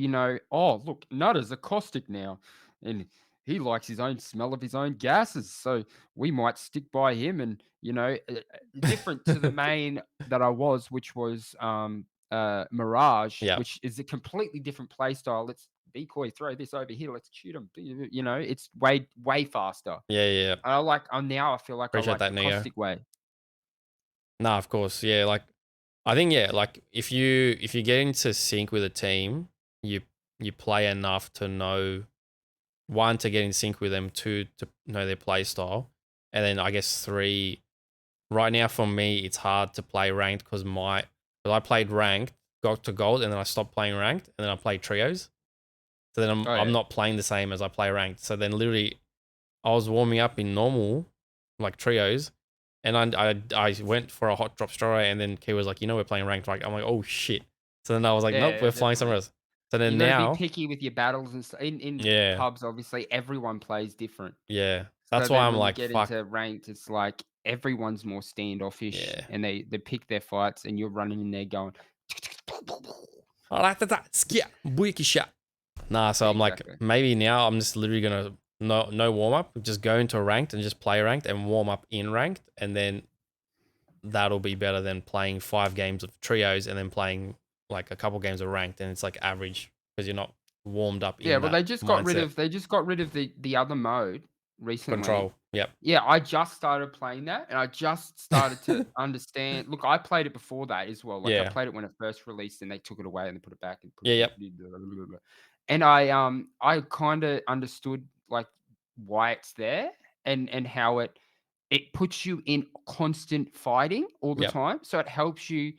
oh, look, Nutter's a caustic now. And he likes his own smell of his own gases, so we might stick by him. And different to the main that I was, which was Mirage, Yeah. which is a completely different play style. Let's decoy, throw this over here, let's shoot him. It's way faster. Yeah, yeah, yeah. Now I feel like I Appreciate like that, the Neo. caustic way. Nah, of course. Yeah, like I think yeah, like if you get into sync with a team, you you play enough to know one to get in sync with them, two to know their play style, and then I guess three. Right now for me, it's hard to play ranked because I played ranked, got to gold, and then I stopped playing ranked, and then I played trios. So then I'm Oh I'm yeah, not playing the same as I play ranked. So then literally I was warming up in normal, like trios, and I went for a hot drop straight away, and then Key was like, we're playing ranked. Like I'm like, oh shit. So then I was like, nope, yeah, we're flying somewhere definitely. else. So You then got to be now, picky with your battles and in yeah, pubs. Obviously, everyone plays different. yeah. So That's why then I'm when you like, get fuck, into ranked, it's like everyone's more standoffish yeah. and they pick their fights and you're running in there going, I like that. Skia, booyaki shot. Nah, so yeah, I'm like, exactly. maybe now I'm just literally gonna no warm up, just go into ranked and just play ranked and warm up in ranked, and then that'll be better than playing 5 games of trios and then playing like a couple games of ranked, and it's like average because you're not warmed up Yeah, in well, that mindset. they just got rid of the other mode recently. Control. Yep. Yeah, I just started playing that, and I just started to understand. Look, I played it before that as well. Like I Yeah. played it when it first released, and they took it away and they put it back and put Yeah. it. Yep. And I kind of understood like why it's there and how it puts you in constant fighting all the Yep. time. So it helps you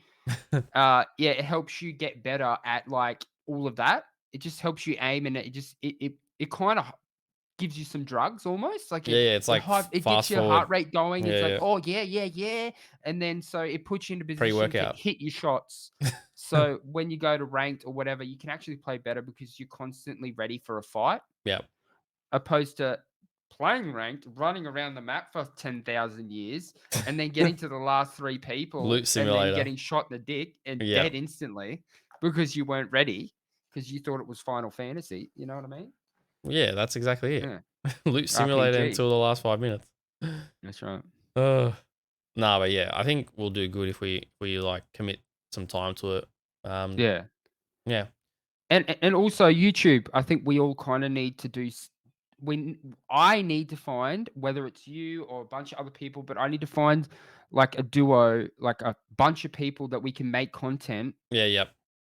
it helps you get better at like all of that. It just helps you aim and it kind of gives you some drugs almost like Yeah. Yeah. It's like it gets fast your forward. heart rate going. It's Yeah. like, Yeah. oh yeah, yeah, yeah. And then so it puts you in a Pre position to workout. hit your shots. So when you go to ranked or whatever, you can actually play better because you're constantly ready for a fight, Yep. opposed to playing ranked, running around the map for 10,000 years, and then getting to the last three Loot people and then simulator. getting shot in the dick and dead Yep. instantly because you weren't ready because you thought it was Final Fantasy. You know what I mean? Yeah. That's exactly it. Yeah. Loot simulator RPG. until the last 5 minutes. That's right. Uh, nah, but yeah, I think we'll do good if we like commit some time to it. Um, Yeah. yeah, And also YouTube, I think we all kind of need to do I need to find whether it's you or a bunch of other people, but I need to find like a duo, like a bunch of people that we can make content yeah, yep.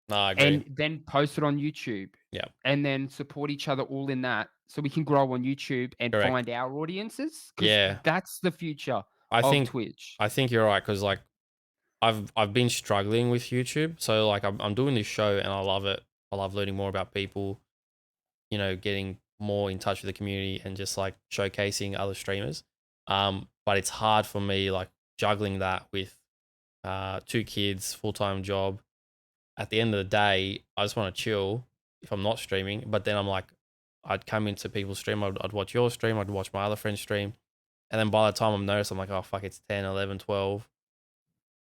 No, I agree. and then post it on YouTube Yep, and then support each other all in that so we can grow on YouTube and correct. find our audiences because Yeah, that's the future I of think Twitch. I think you're right because like I've been struggling with YouTube, so like I'm doing this show and I love it. I love learning more about people, getting more in touch with the community and just like showcasing other streamers. But it's hard for me like juggling that with 2 kids, full-time job. At the end of the day, I just want to chill if I'm not streaming. But then I'm like, I'd come into people's stream, I'd watch your stream, I'd watch my other friend's stream. And then by the time I'm noticed, I'm like, oh, fuck, it's 10, 11, 12.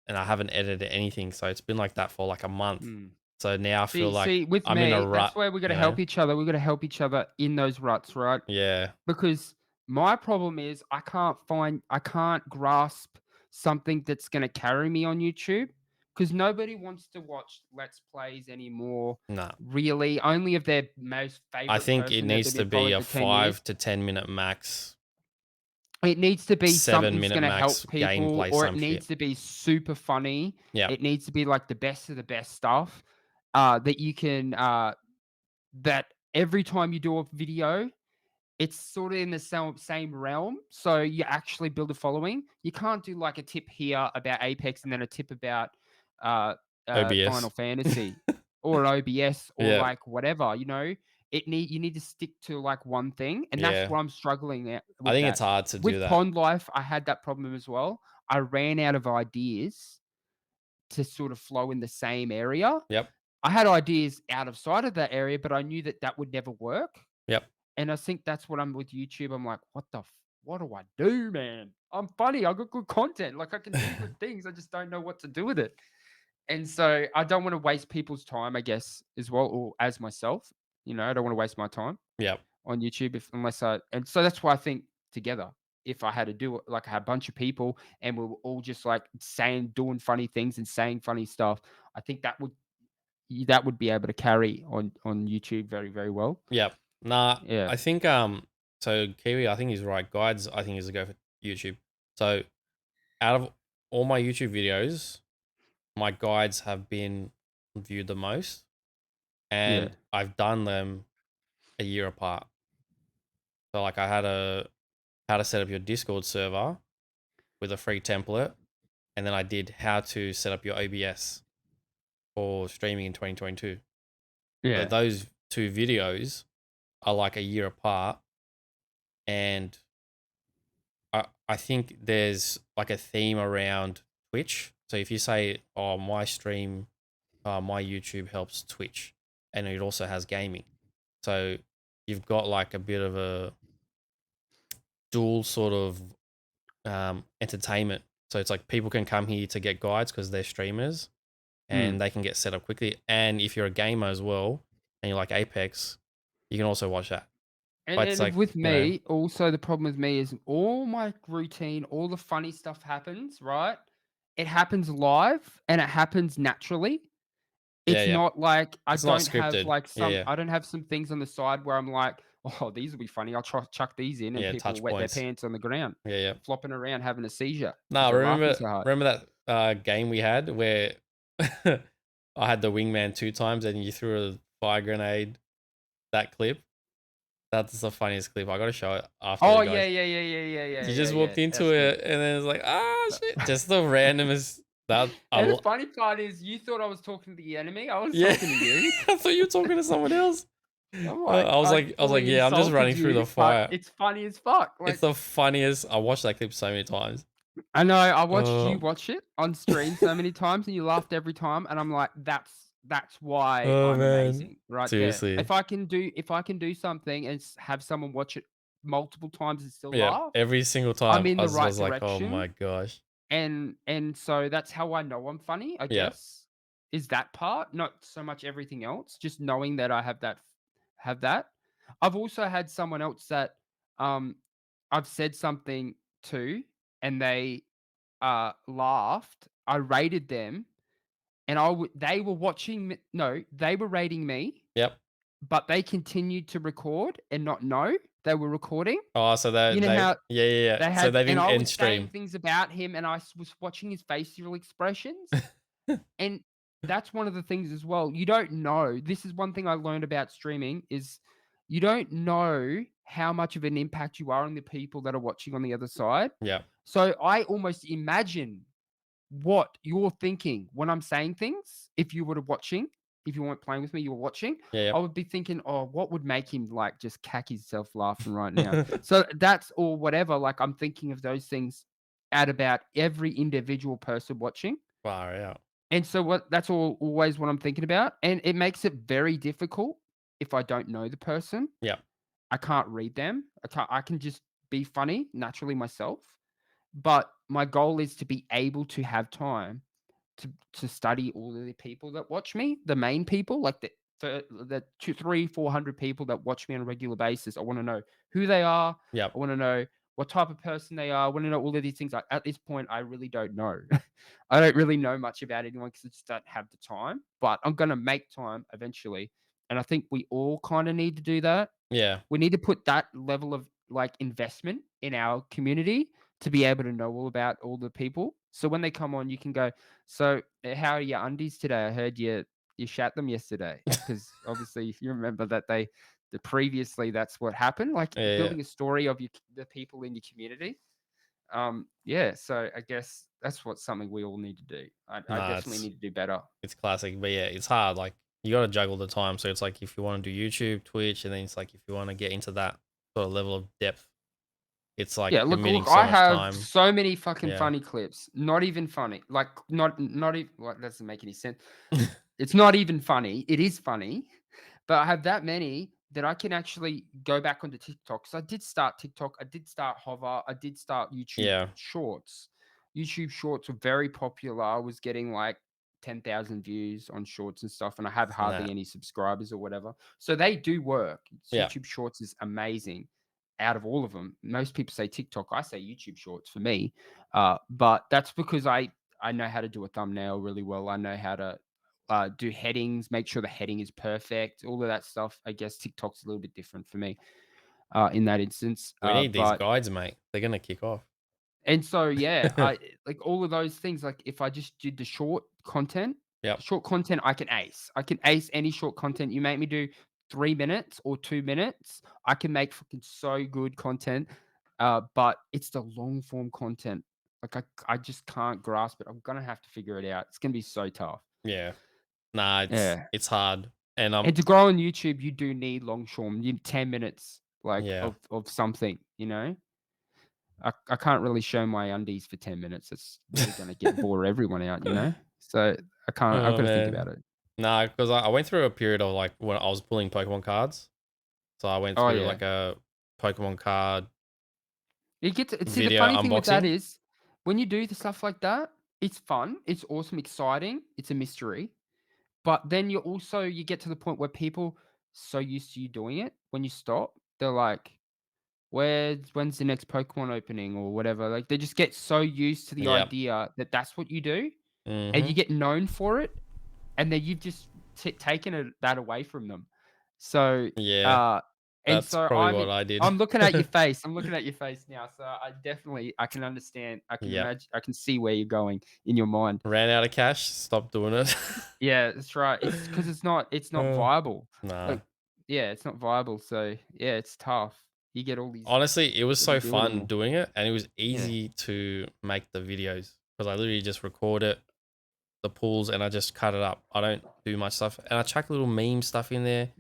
And I haven't edited anything. So it's been like that for like a month. Mm. So now I feel like See, with I'm in a me, that's rut, where we got to you know? help each other. We got to help each other in those ruts, right? Yeah. Because my problem is I can't grasp something that's gonna carry me on YouTube because nobody wants to watch Let's Plays anymore, Nah. really, only if their most I favorite think it person that needs they've to been be following a for 10 5 years. to 10 minute max, It needs to be something that's 7 minute gonna max help people, gameplay, or it some shit. needs to be super funny. Yeah. It needs to be like the best of the best stuff, that you can, that every time you do a video it's sort of in the same realm, so you actually build a following. You can't do like a tip here about Apex and then a tip about uh, Final OBS. Fantasy or an OBS or Yeah. like whatever. You need to stick to like one thing, and that's Yeah. what I'm struggling I with think it's that. hard to do With that. Pond Life, I had that problem as well. I ran out of ideas to sort of flow in the same area. Yep. I had ideas out of sight of that area, but I knew that that would never work. Yep. And I think that's what I'm with YouTube. I'm like, what do I do, man? I'm funny. I got good content. Like I can do good things. I just don't know what to do with it. And so I don't want to waste people's time, I guess, as well, or as myself. I don't want to waste my time Yep. on YouTube unless and so that's why I think together, if I had to do it, like I had a bunch of people and we were all just like doing funny things and saying funny stuff, I think that would be able to carry on YouTube very, very well. Yep. Nah, Yeah. I think so Kiwi, I think he's right. Guides, I think is a go for YouTube. So out of all my YouTube videos, my guides have been viewed the most, Yeah. and I've done them a year apart. So like I had a how to set up your Discord server with a free template, and then I did how to set up your OBS for streaming in 2022. So Yeah. those two videos are like a year apart, and I think there's like a theme around Twitch. So if you say, "Oh, my stream, my YouTube helps Twitch," and it also has gaming, so you've got like a bit of a dual sort of entertainment. So it's like people can come here to get guides because they're streamers, Mm. and they can get set up quickly. And if you're a gamer as well, and you like Apex, you can also watch that. And But it's and like, with you know, me, also the problem with me is all my routine, all the funny stuff happens, right? It happens live and it happens naturally. yeah, It's yeah, not like it's not scripted. Yeah, yeah, I don't have some things on the side where I'm like, "Oh, these will be funny. I'll chuck these in," and yeah. people Touch wet their points. pants on the ground, Yeah, yeah. flopping around having a seizure because No, they're laughing so hard. remember that game we had where I had the wingman two times and you threw a fire grenade. That clip, that's the funniest clip. I gotta show it after Oh, the yeah, guys. yeah, yeah, yeah, yeah, yeah, You yeah, just yeah. walked into That's good. it and then it's like, ah, shit. Just the randomest. That I And the l- funny part is you thought I was talking to the enemy. I was yeah. talking to you. I thought you were talking to someone else. I'm like, I I was like, fully yeah, I'm just insulted running through the you, but fire. it's funny as fuck. It's Like, the funniest. I watched that clip so many times. I know I watched you Oh, watch it on stream so many times and you laughed every time, and I'm like, that's why oh I'm man. amazing right there. Seriously. If I can do something and have someone watch it multiple times and still Yeah. laugh, Every single I'm time in the I right was like, oh direction. my gosh. And so that's how I know I'm funny, I Yeah. guess, is that part, not so much everything else, just knowing that I have that. I've also had someone else that, um, I've said something to, and they, laughed. I rated them, and they were watching me no, they were rating me, Yep. but they continued to record and not know they were recording. Oh, so You know they how yeah, yeah, yeah. they So had they and didn't I end was saying stream. things about him, and was watching his facial expressions, and that's one of the things as well. You don't know. This is one thing I learned about streaming is you don't know how much of an impact you are on the people that are watching on the other side. Yeah. So I almost imagine what you're thinking when I'm saying things. If you were watching, if you weren't playing with me, you were watching, Yeah, I yep. would be thinking, oh, what would make him like just cack himself laughing right now? So that's or whatever. Like I'm thinking of those things at about every individual person watching. Far out. And so that's always what I'm thinking about. And it makes it very difficult if I don't know the person. Yeah. I can't read them. I can just be funny naturally myself. But my goal is to be able to have time to study all of the people that watch me, the main people, like the 2, 3, 400 people that watch me on a regular basis. I want to know who they are. Yep. I want to know what type of person they are. I want to know all of these things. At this point, I really don't know. I don't really know much about anyone because I just don't have the time. But I'm gonna make time eventually, and I think we all kind of need to do that. Yeah. We need to put that level of like investment in our community to be able to know all about all the people. So when they come on, you can go, "So, how are your undies today? I heard you shat them yesterday." Because obviously, if you remember that the previously that's what happened. Like Yeah, yeah. building a story of the people in your community. Yeah. So I guess that's what something we all need to do. I Nah, definitely need to do better. it's classic. But yeah, it's hard. Like you gotta juggle the time. So it's like if you want to do YouTube, Twitch, and then it's like if you want to get into that sort of level of depth, it's like Yeah, committing look, so I much have time. so many fucking Yeah. funny clips. Not even funny. Like not even well, that doesn't make any sense. It's not even funny. It is funny, but I have that many that I can actually go back onto TikTok. So I did start TikTok. I did start Hover. I did start YouTube Yeah. Shorts. YouTube Shorts were very popular. I was getting like 10,000 views on shorts and stuff, and I have hardly Snap. any subscribers or whatever. So they do work. Yeah. YouTube Shorts is amazing. Out of all of them, most people say TikTok. I say YouTube Shorts for me, but that's because I know how to do a thumbnail really well. I know how to do headings, make sure the heading is perfect, all of that stuff. I guess TikTok's a little bit different for me in that instance. We need these But guides, mate. They're gonna kick off. and so yeah, I like all of those things. Like if I just did Yep. short content, I can ace. I can ace any short content. You make me do 3 minutes or 2 minutes, I can make fucking so good content. But it's the long form content. Like I just can't grasp it. I'm gonna have to figure it out. It's gonna be so tough. Yeah. Nah, Yeah. it's hard. And And to grow on YouTube, you do need long form. You need 10 minutes like yeah. of something, you know? I can't really show my undies for 10 minutes. It's really gonna bore everyone out, you know? So I can't. I've Oh got to think about man. it. Nah, because I went through a period of like when I was pulling Pokemon cards. So I went Oh through yeah. like a Pokemon card You get to see the video funny thing with that unboxing. is when you do the stuff like that, it's fun, it's awesome, exciting, it's a mystery. But then you get to the point where people so used to you doing it, when you stop, they're like, when's the next Pokemon opening or whatever? Like they just get so used to the Yep. idea that that's what you do, and Mm-hmm. you get known for it, and then you've just taken that away from them. So, Yeah. uh, and That's so probably what I did. I'm looking at your face. I'm looking at your face now. So I can understand. I can Yep. imagine. I can see where you're going in your mind. Ran out of cash, stopped doing it. Yeah, that's right. It's because it's not Uh, viable. nah. Like, yeah, it's not viable. So yeah, it's tough. You get all these. Honestly, it was Got to so do it fun all. doing it and it was Yeah, easy to make the videos because I literally just record it, the pulls, and I just cut it up. I don't do much stuff. And I chuck little meme stuff in there,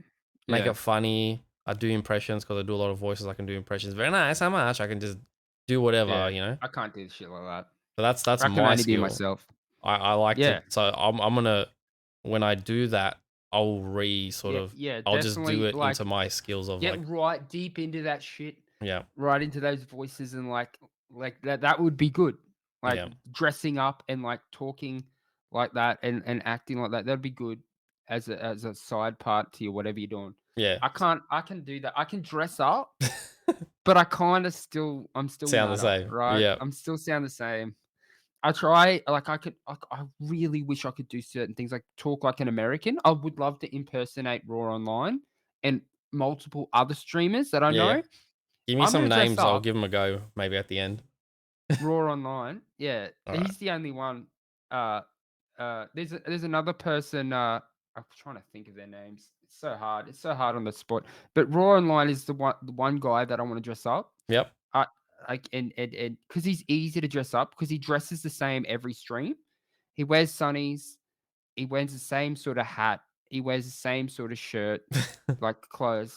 make yeah, it funny. I do impressions because I do a lot of voices. I can do impressions. Very nice. How much? I can just do whatever, yeah. you know? I can't do shit like that. So that's I can my only be skill. myself. I like to Yeah. so I'm gonna when I do that, I'll sort Yeah, of yeah, I'll just do definitely, it into like, my skills of like get right deep into that shit, yeah, right into those voices and, like, that would be good. Like, yeah, dressing up and, like, talking like that and acting like that, that'd be good as a side part to your whatever you're doing. yeah. I can do that. I can dress up, but I'm still Sound the nutter, same. right? Yeah. I'm still sound the same. I try like, I really wish I could do certain things, like talk like an American. I would love to impersonate Raw Online and multiple other streamers that I Yeah, yeah. know. Give me I'm some gonna dress names, I'll up give them a go maybe at the end. Raw Online. Yeah, All right. he's the only one. Uh, there's another person. I'm trying to think of their names. It's so hard. It's so hard on the spot. But Raw Online is the one guy that I want to dress up. Yep. I like and because he's easy to dress up because he dresses the same every stream. He wears sunnies. He wears the same sort of hat. He wears the same sort of shirt, like clothes,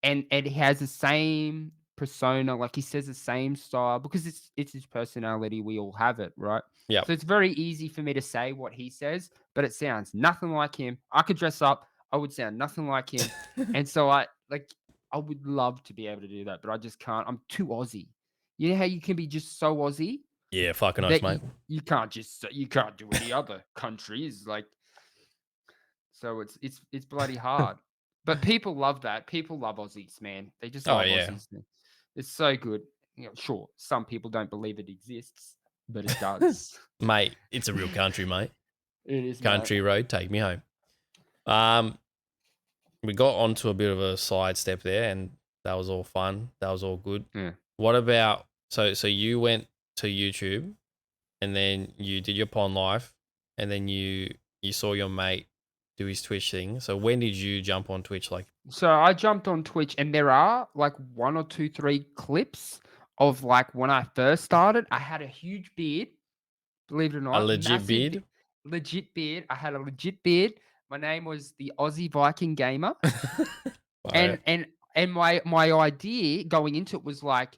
and he has the same persona. Like he says the same style because it's his personality. We all have it, right? Yep. So it's very easy for me to say what he says, but it sounds nothing like him. I could dress up. I would sound nothing like him, and so I would love to be able to do that, but I just can't. I'm too Aussie. You know how you can be just so Aussie Yeah, fucking oath, that mate. you can't do any other countries like. So it's bloody hard. But people love that. People love Aussies, man. They just Oh love yeah. Aussies. Man. It's so good. Sure, some people don't believe it exists, but it does. Mate, it's a real country, mate. It is, mate. Country road, take me home. Um, we got onto a bit of a side step there, and that was all fun. That was all good. Yeah. What about so you went to YouTube and then you did your pond life and then you saw your mate do his Twitch thing. So when did you jump on Twitch? Like So I jumped on Twitch, and there are like one or two, three clips of like when I first started. I had a huge beard, believe it or a not, legit beard? legit beard. I had a legit beard. My name was the Aussie Viking Gamer. Fire. And my idea going into it was like,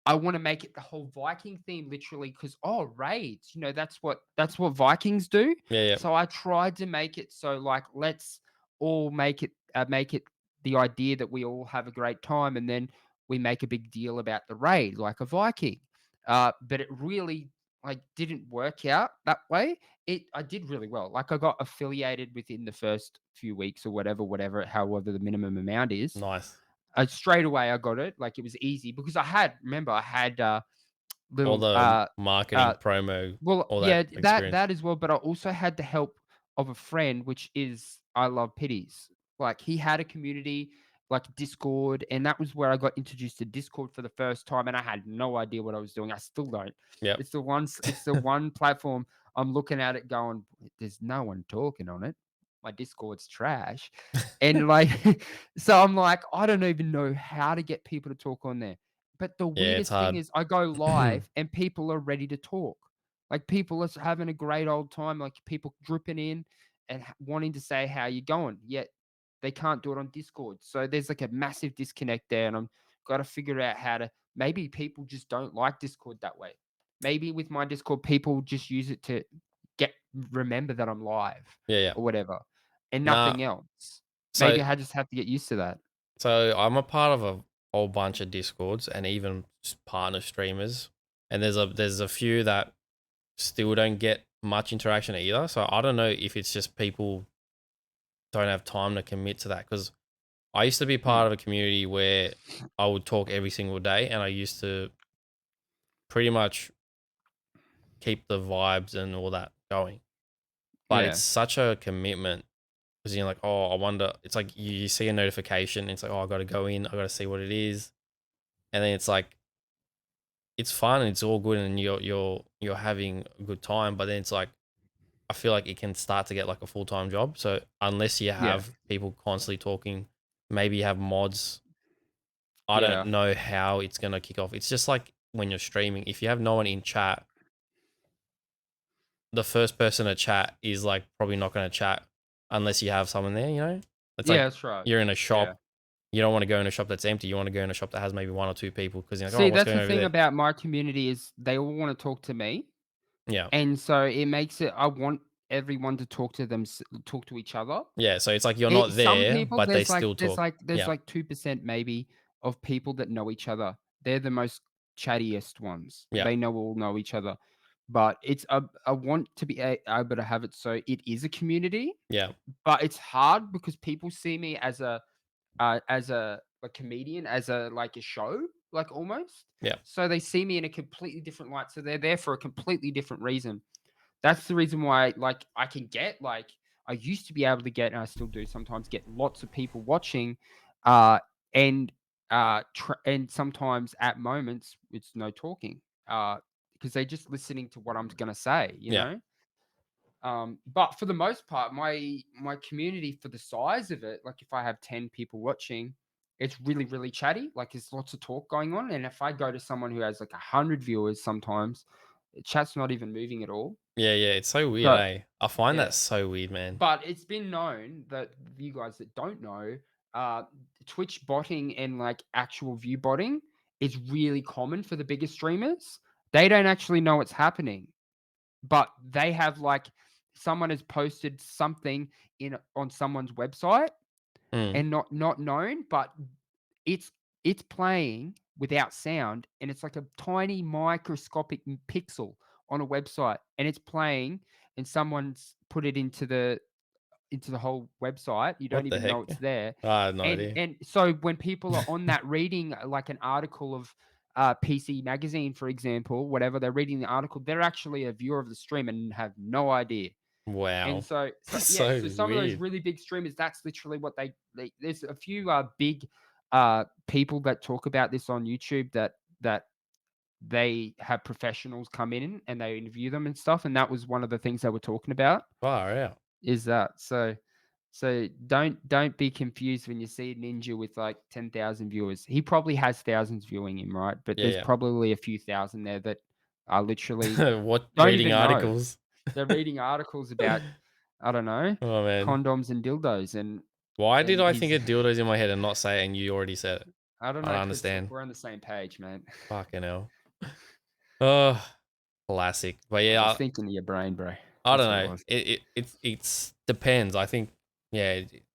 I wanna make it the whole Viking theme literally because raids, that's what Vikings do. Yeah, yeah. So I tried to make it so, like, let's all make it the idea that we all have a great time, and then we make a big deal about the raid like a Viking. But it really like didn't work out that way, I did really well. Like I got affiliated within the first few weeks or whatever, however the minimum amount is. Nice. Straight away I got it. Like it was easy because I had All little the uh marketing, promo, well, all that yeah, experience. that as well, but I also had the help of a friend, which is I Love Pities. Like he had a community, like Discord, and that was where I got introduced to Discord for the first time, and I had no idea what I was doing. I still don't. Yep. It's the one platform I'm looking at it going, there's no one talking on it. My Discord's trash. And like so I'm like, I don't even know how to get people to talk on there. But the Yeah, it's weirdest thing hard. is I go live and people are ready to talk. Like people are having a great old time, like people dripping in and wanting to say how you going. Yet they can't do it on Discord. So there's like a massive disconnect there, and I'm got to figure out how to. Maybe people just don't like Discord that way. Maybe with my Discord, people just use it to get remember that I'm live Yeah, yeah. or whatever, and Nah, nothing else. so Maybe I just have to get used to that. I'm a part of a whole bunch of Discords and even partner streamers, and there's a few that still don't get much interaction either. So I don't know if it's just people don't have time to commit to that, because I used to be Mm, part of a community where I would talk every single day, and I used to pretty much keep the vibes and all that going. But it's yeah, such a commitment because you're like, oh, I wonder. It's like you see a notification. It's like, oh, I got to go in. I got to see what it is, and then it's like it's fun and it's all good, and you're having a good time. But then it's like I feel like it can start to get like a full time job. So unless you yeah, have people constantly talking, maybe you have mods. I don't yeah, know how it's gonna kick off. It's just like when you're streaming. If you have no one in chat, the first person to chat is like probably not going to chat unless you have someone there, you know? It's yeah. like That's right. you're in a Yeah. shop, you don't want to go in a shop that's empty. You want to go in a shop that has maybe one or two people because you're like, oh, See, what's that's going the over thing there? about my community is they all want to talk to me, Yeah. and so it makes it. I want everyone to talk to them, talk to each other. Yeah. So it's like you're It not some there, people but they still talk. there's Yeah. like 2% maybe of people that know each other. They're the most chattiest ones. Yeah. They all know each other. But it's I want to be able to have it so it is a community, Yeah. but it's hard because people see me as a comedian, as a like a show, like almost. Yeah. So they see me in a completely different light. So they're there for a completely different reason. That's the reason why, like, I can get like I used to be able to get, and I still do sometimes get lots of people watching, uh, and and sometimes at moments it's no talking, because they're just listening to what I'm gonna say, you Yeah. know. But for the most part, my community for the size of it, like if I have 10 people watching, it's really chatty. Like there's lots of talk going on. And if I go to someone who has like 100 viewers, sometimes the chat's not even moving at all. Yeah. Yeah. It's so weird, So eh? I find that yeah, so weird, man. but it's been known that you guys that don't know, uh, Twitch botting and like actual view botting is really common for the bigger streamers. They don't actually know what's happening, but they have like someone has posted something in on someone's website Mm. and not known, but it's it's playing without sound, and it's like a tiny microscopic pixel on a website, and it's playing, and someone's put it into the whole website. You don't What the even heck? know it's there. I had no And idea. and so when people are on that reading like an article of PC Magazine, for example, whatever, they're reading the article, they're actually a viewer of the stream and have no idea. And Wow. so yeah, So so some of those weird. really big streamers, that's literally what they there's a few big people that talk about this on YouTube that they have professionals come in and they interview them and stuff. And that was one of the things they were talking about. Far out. Is that so don't be confused when you see a ninja with like 10,000 viewers. He probably has thousands viewing him, right? But there's Yeah. probably a few thousand there that are literally Yeah. What don't reading even know. articles? They're reading articles about, I don't know, Oh man. condoms and dildos, Why did and I he's think of dildos in my head and not say it and you already said it? I don't I don't know, because understand. we're on the same page, man. Fucking hell. Oh, classic. But I yeah, was thinking of your brain, bro. I That's don't what it know. was. It's depends. I think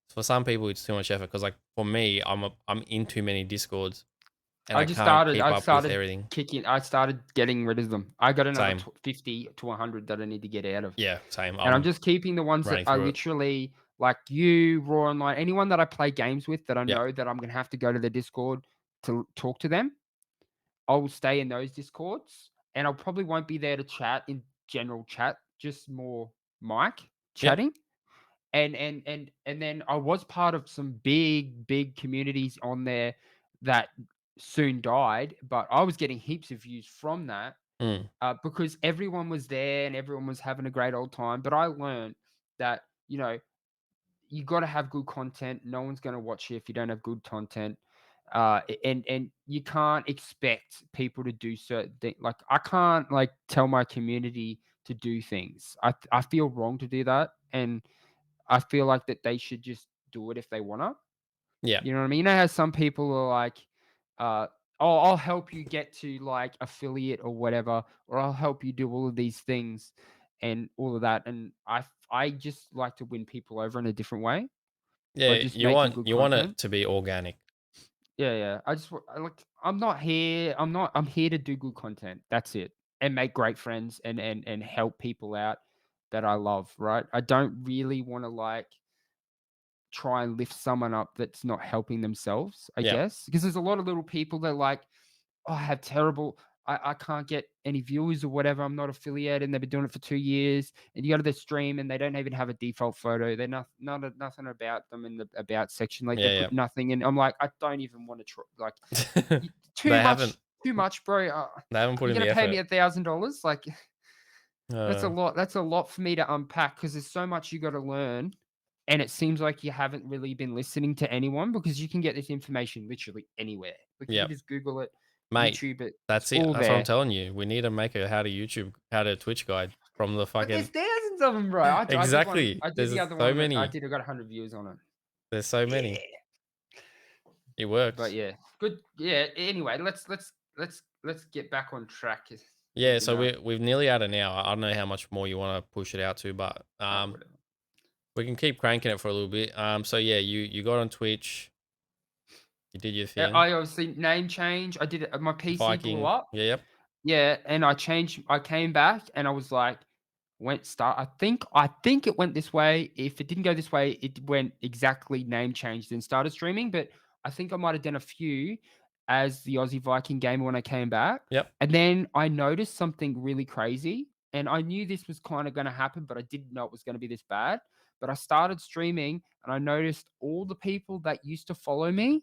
for some people it's too much effort because like for me, I'm in too many discords and I can't keep I up with started everything. I started getting rid of them. I got another Same. 50 to 100 that I need to get out of. Yeah, same. And I'm I'm just keeping the ones that running are through it. literally like you, Raw Online, anyone that I play games with that I Yep. know that I'm gonna have to go to their Discord to talk to them. I will stay in those Discords, and I probably won't be there to chat in general chat, just more mic Yep. chatting. And then I was part of some big communities on there that soon died, but I was getting heaps of views from that, Mm. because everyone was there and everyone was having a great old time. But I learned that, you got to have good content. No one's going to watch you if you don't have good content. And you can't expect people to do certain things. Like I can't like tell my community to do things. I feel wrong to do that, and I feel like that they should just do it if they wanna. Yeah. You know what I mean? You know how some people are like, uh, "Oh, I'll help you get to like affiliate or whatever, or I'll help you do all of these things and all of that." And I just like to win people over in a different way by Yeah, just you making want good you want content. it to be organic. Yeah, yeah. I'm here to do good content. That's it. And make great friends and help people out that I love, right? I don't really wanna like try and lift someone up that's not helping themselves, I Yep. guess. Because there's a lot of little people that like, "Oh, I have terrible I can't get any viewers or whatever. I'm not affiliated, and they've been doing it for 2 years." And you go to their stream, and they don't even have a default photo. They're nothing about them in the about section. Like, they Yeah, put nothing in. I'm like, "I don't even wanna try." Like, yeah. y They haven't too much, bro. they haven't put You're in gonna the pay me effort. $1,000? Like, Uh, that's a lot for me to unpack because there's so much you gotta learn, and it seems like you haven't really been listening to anyone because you can get this information literally anywhere. Like, you can yep. just Google it, Mate, YouTube it, it's that's it. all That's what I'm there. telling you. We need to make a how to Twitch guide from the But there's fucking thousands of them, bro. I did one exactly. I did the There's other so one that many. I got 100 views on it. There's so many. Yeah. It But works. yeah, good yeah, anyway, let's get back on track. It's Yeah, deep so enough. we've nearly had an hour. I don't know how much more you want to push it out to, but Oh, whatever. we can keep cranking it for a little bit. So yeah, you got on Twitch, you did your thing. I obviously name change. I did it. My PC blew Viking. up. Yeah, yep. Yeah, and I came back and I was like, I think it went this way. If it didn't go this way, it went exactly name changed and started streaming. But I think I might have done a few as the Aussie Viking Gamer when I came back. Yep. And then I noticed something really crazy. And I knew this was kind of going to happen, but I didn't know it was going to be this bad. But I started streaming and I noticed all the people that used to follow me,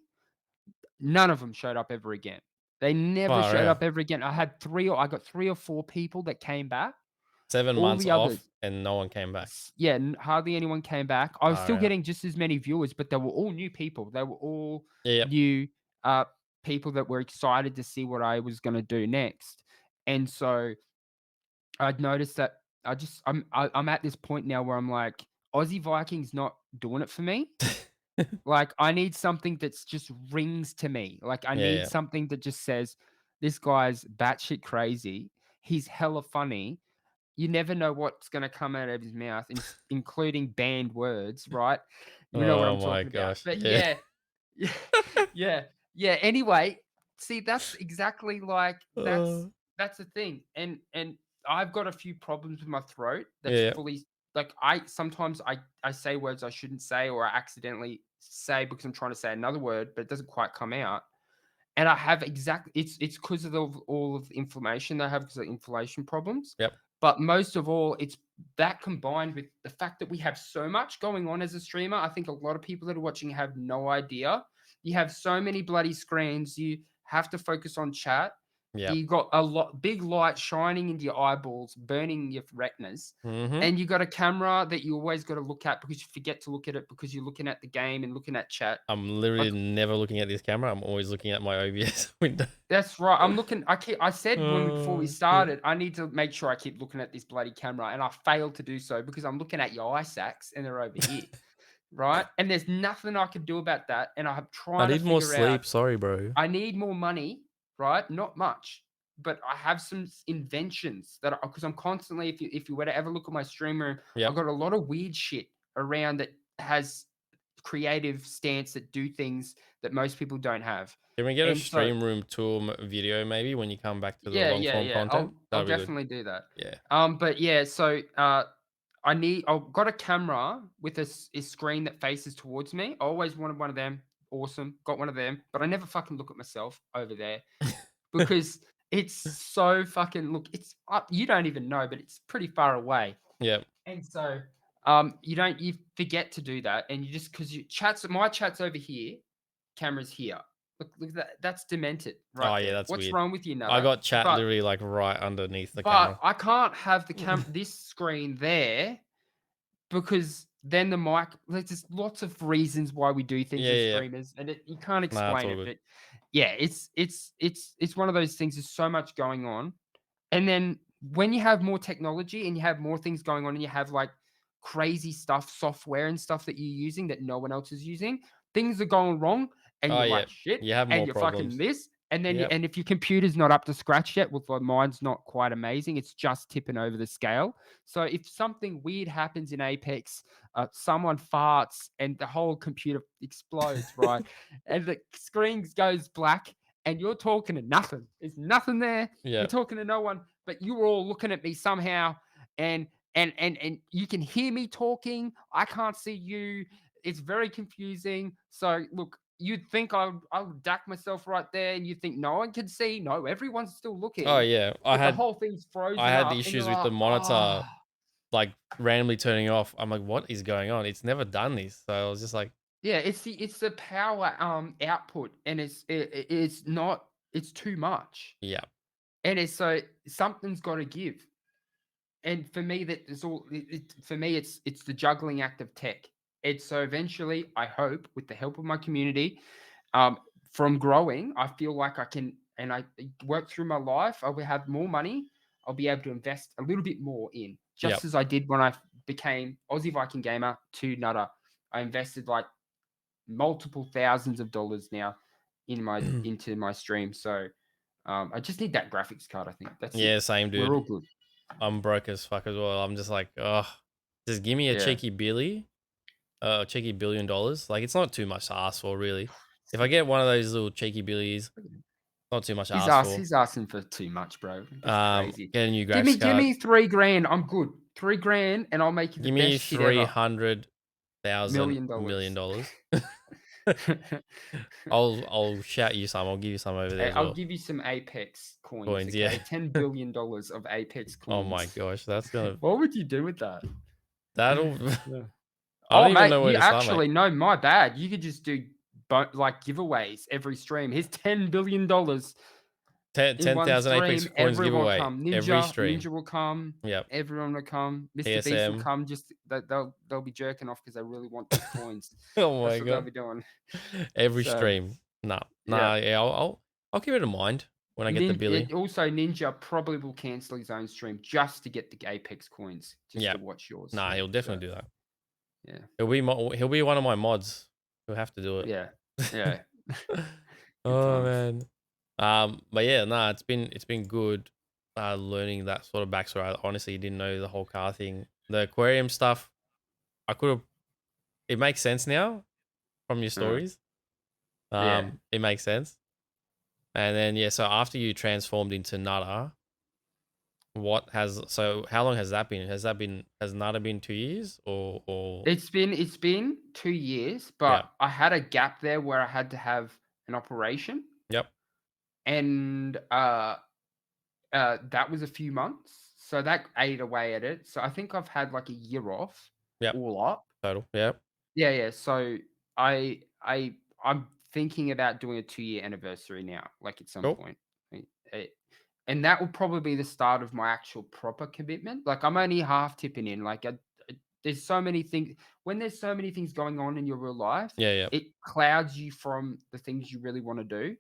none of them showed up ever again. They never Far showed out. up ever again. I got 3 or 4 people that came back. 7 months All the off others and no one came back. yeah, hardly anyone came back. I was Far still out. getting just as many viewers, but they were all new people. They were all Yeah, yep. new, people that were excited to see what I was gonna do next. And so I'd noticed that I'm at this point now where I'm like, Aussie Vikings not doing it for me. Like, I need something that's just rings to me. Like, I Yeah, need yeah. something that just says, "This guy's batshit crazy. He's hella funny. You never know what's gonna come out of his mouth, including banned words," right? You know what Oh I'm my talking about. gosh. But Yeah. yeah, yeah, yeah. Anyway, see, that's exactly like Uh, that's the thing, and I've got a few problems with my throat yeah, that's yeah. fully like I sometimes I say words I shouldn't say or I accidentally say because I'm trying to say another word, but it doesn't quite come out. And I have exactly it's because of all of the inflammation that I have because of inflammation problems. Yep. But most of all, it's that combined with the fact that we have so much going on as a streamer. I think a lot of people that are watching have no idea. You have so many bloody screens. You have to focus on chat. Yep. You got a lot big light shining into your eyeballs, burning your retinas. Mm-hmm. And you got a camera that you always got to look at because you forget to look at it because you're looking at the game and looking at chat. I'm Like literally never looking at this camera. I'm always looking at my OBS window. that's right. I'm looking. I said before we Oh shit. started, I need to make sure I keep looking at this bloody camera, and I failed to do so because I'm looking at your eye sacs and they're over here, right? And there's nothing I can do about that. And I'm I trying to need more figure out. sleep. Sorry, bro. I need more money, right? Not much, but I have some inventions that because I'm constantly. If you were to ever look at my stream room, I Yep. got a lot of weird shit around that has creative stance that do things that most people don't have. Can we get a And so stream room tour video maybe when you come back to the yeah, long yeah, form yeah. content? I'll That'll be good. definitely do that. Yeah. But yeah, so I've got a camera with a screen that faces towards me. I always wanted one of them. Awesome, got one of them, but I never fucking look at myself over there because it's so fucking look. It's up. You don't even know, but it's pretty far away. Yeah. And so, you forget to do that, and you just because my chat's over here, camera's here. Look at that. That's demented right Oh yeah, there. that's What's weird. wrong with you, I Nutter? got chat But literally like right underneath the but camera. I can't have this screen there because then the mic. There's just lots of reasons why we do things Yeah, as yeah, yeah. streamers, and you can't Nah, it's explain all it. good. But yeah, it's one of those things. There's so much going on, and then when you have more technology and you have more things going on, and you have like crazy stuff, software and stuff that you're using that no one else is using, things are going wrong, and Oh you're yeah. like shit, You have and more you're fucking problems. this, and then Yep. and if your computer's not up to scratch yet, well, mine's not quite amazing. It's just tipping over the scale. So if something weird happens in Apex, someone farts and the whole computer explodes, right? And the screen goes black and you're talking to nothing. There's nothing there. You're Yep. talking to no one, but you're all looking at me somehow, and and you can hear me talking. I can't see you. It's very confusing. So look, you'd think I would duck myself right there, and you think no one can see. No, everyone's still Oh looking, yeah. but the whole thing's I frozen had the up, and you're issues with like, the monitor ah. like randomly turning off. I'm like, what is going on? It's never done this. So I was just like, Yeah, it's the power output, and it's not it's too much, yeah. and it's so something's got to give. And for me, that is all. For me, it's the juggling act of tech. And so eventually, I hope, with the help of my community, um, from growing, I feel like I can, and I work through my life. I will have more money. I'll be able to invest a little bit more in, Yep. just as I did when I became Aussie Viking Gamer to Nutter. I invested like multiple thousands of dollars now into my stream. So I just need that graphics card. I think that's it. Yeah, same We're dude. all good. I'm broke as fuck as well. I'm just like, oh, just give me a Yeah. cheeky billy, cheeky $1 billion. Like it's not too much to ask for, really. If I get one of those little cheeky billies, not too much to ask for. He's asking for too much, bro. That's crazy. Get a new Give graphics me give card. me 3 grand. I'm good. 3 grand, and I'll make you the Give best me shit ever. 300,000 million $1,000,000. dollars. I'll shout you some. I'll give you some over there Hey, as I'll well. give you some Apex coins, Coins, yeah. okay? $10 billion of Apex Oh my coins. gosh, that's gonna What would you do with that? that'll. Yeah. I Oh, don't even mate, know where you to start, mate. actually no, my bad. You could just do like giveaways every stream. Here's $10 billion in one 10,000 Apex stream. coins Everyone will giveaway come. every stream. Ninja will come. Yep. Everyone will come. Mr. Beast will TSM. come. Just they'll be jerking off because they really want those coins. Oh That's my what they'll god. be doing. Every So stream. Nah, yeah. nah. Yeah, I'll keep it in mind when I get the Billy. Also, Ninja probably will cancel his own stream just to get the Apex coins, just Yeah. to watch yours Nah, stream. he'll So definitely do that. yeah, He'll be one of my mods. He'll have to do it. yeah, yeah. Good Oh times. man. But yeah, nah, it's been good learning that sort of backstory. I honestly didn't know the whole car thing. The aquarium stuff, I could have it makes sense now from your Uh, stories. yeah. It makes sense. And then yeah, so after you transformed into Nutter, how long has that been? Has Nutter been 2 years or It's been 2 years, yeah. but I had a gap there where I had to have an operation, Yep. and that was a few months, so that ate away at it. So I think I've had like a year off, Yep. all up. Total. Yep. Yeah, yeah. So I'm thinking about doing a 2-year anniversary now, like at some Cool. point. Eh, and that will probably be the start of my actual proper commitment. Like I'm only half tipping in. Like there's so many things when there's so many things going on in your real life, Yeah, yeah. it clouds you from the things you really want to do.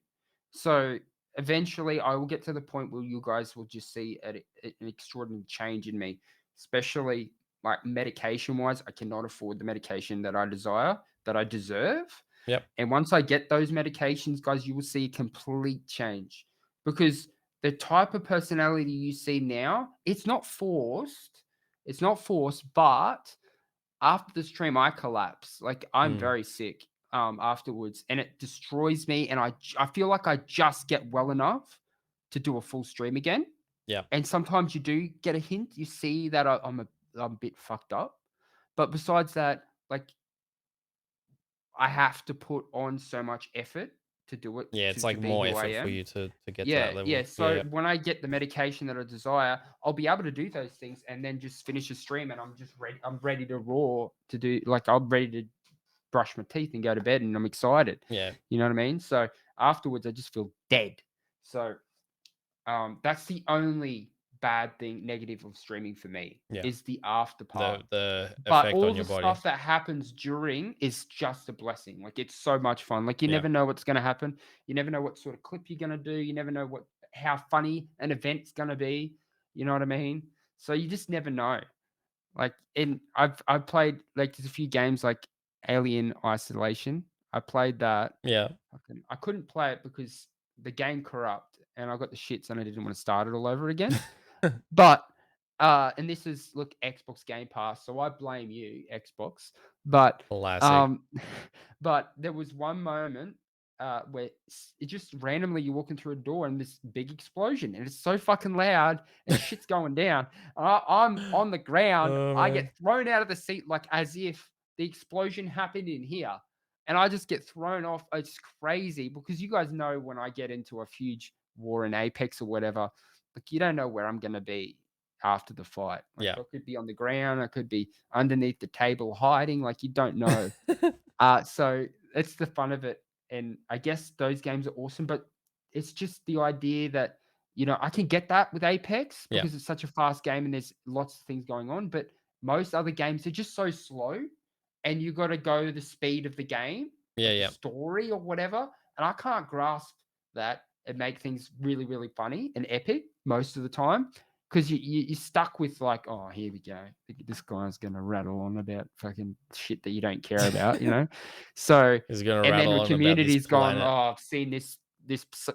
So eventually, I will get to the point where you guys will just see an extraordinary change in me, especially like medication wise. I cannot afford the medication that I desire, that I deserve. Yep. And once I get those medications, guys, you will see a complete change because the type of personality you see now, it's not forced. It's not forced, but after the stream, I collapse. Like, I'm Mm, very sick, afterwards, and it destroys me, and I feel like I just get well enough to do a full stream again, yeah. and sometimes you do get a hint. You see that I'm a bit fucked up, but besides that, like, I have to put on so much effort to do it, Yeah, it's to like be more who I effort for am. you to get to that Yeah, yeah. level. Yeah, So yeah. when I get the medication that I desire, I'll be able to do those things and then just finish a stream and I'm just ready. I'm ready to roar to do like I'm ready to brush my teeth and go to bed and I'm excited. Yeah, You know what I mean? So afterwards I just feel dead. So that's the only bad thing, negative of streaming for me yeah. is the after part. The But effect all on the your body. stuff that happens during is just a blessing. Like, it's so much fun. Like, you Yeah. never know what's gonna happen. You never know what sort of clip you're gonna do. You never know how funny an event's gonna be. You know what I mean? So you just never know. Like, I've played, like, there's a few games like Alien Isolation. I played that. Yeah. I couldn't play it because the game corrupt, and I got the shits, and I didn't want to start it all over again. But, and this is look, Xbox Game Pass, so I blame you, Xbox. But, Classic. um, but there was one moment, where it just randomly you're walking through a door and this big explosion, and it's so fucking loud and shit's going down. I'm on the ground. Oh, I man. get thrown out of the seat like as if the explosion happened in here, and I just get thrown off. It's crazy because you guys know when I get into a huge war in Apex or whatever, like, you don't know where I'm gonna be after the fight. Like, Yeah. I could be on the ground, I could be underneath the table hiding, like, you don't know. So it's the fun of it, and I guess those games are awesome, but it's just the idea that, I can get that with Apex Yeah. because it's such a fast game and there's lots of things going on, but most other games, are just so slow, and you gotta go the speed of the game, Yeah, like the yeah. story or whatever, and I can't grasp that and make things really, really funny and epic most of the time. 'Cause you're stuck with like, "Oh, here we go. This guy's gonna rattle on about fucking shit that you don't care about," you know? So He's gonna and then rattle the on about this community's gone, planet. "Oh, I've seen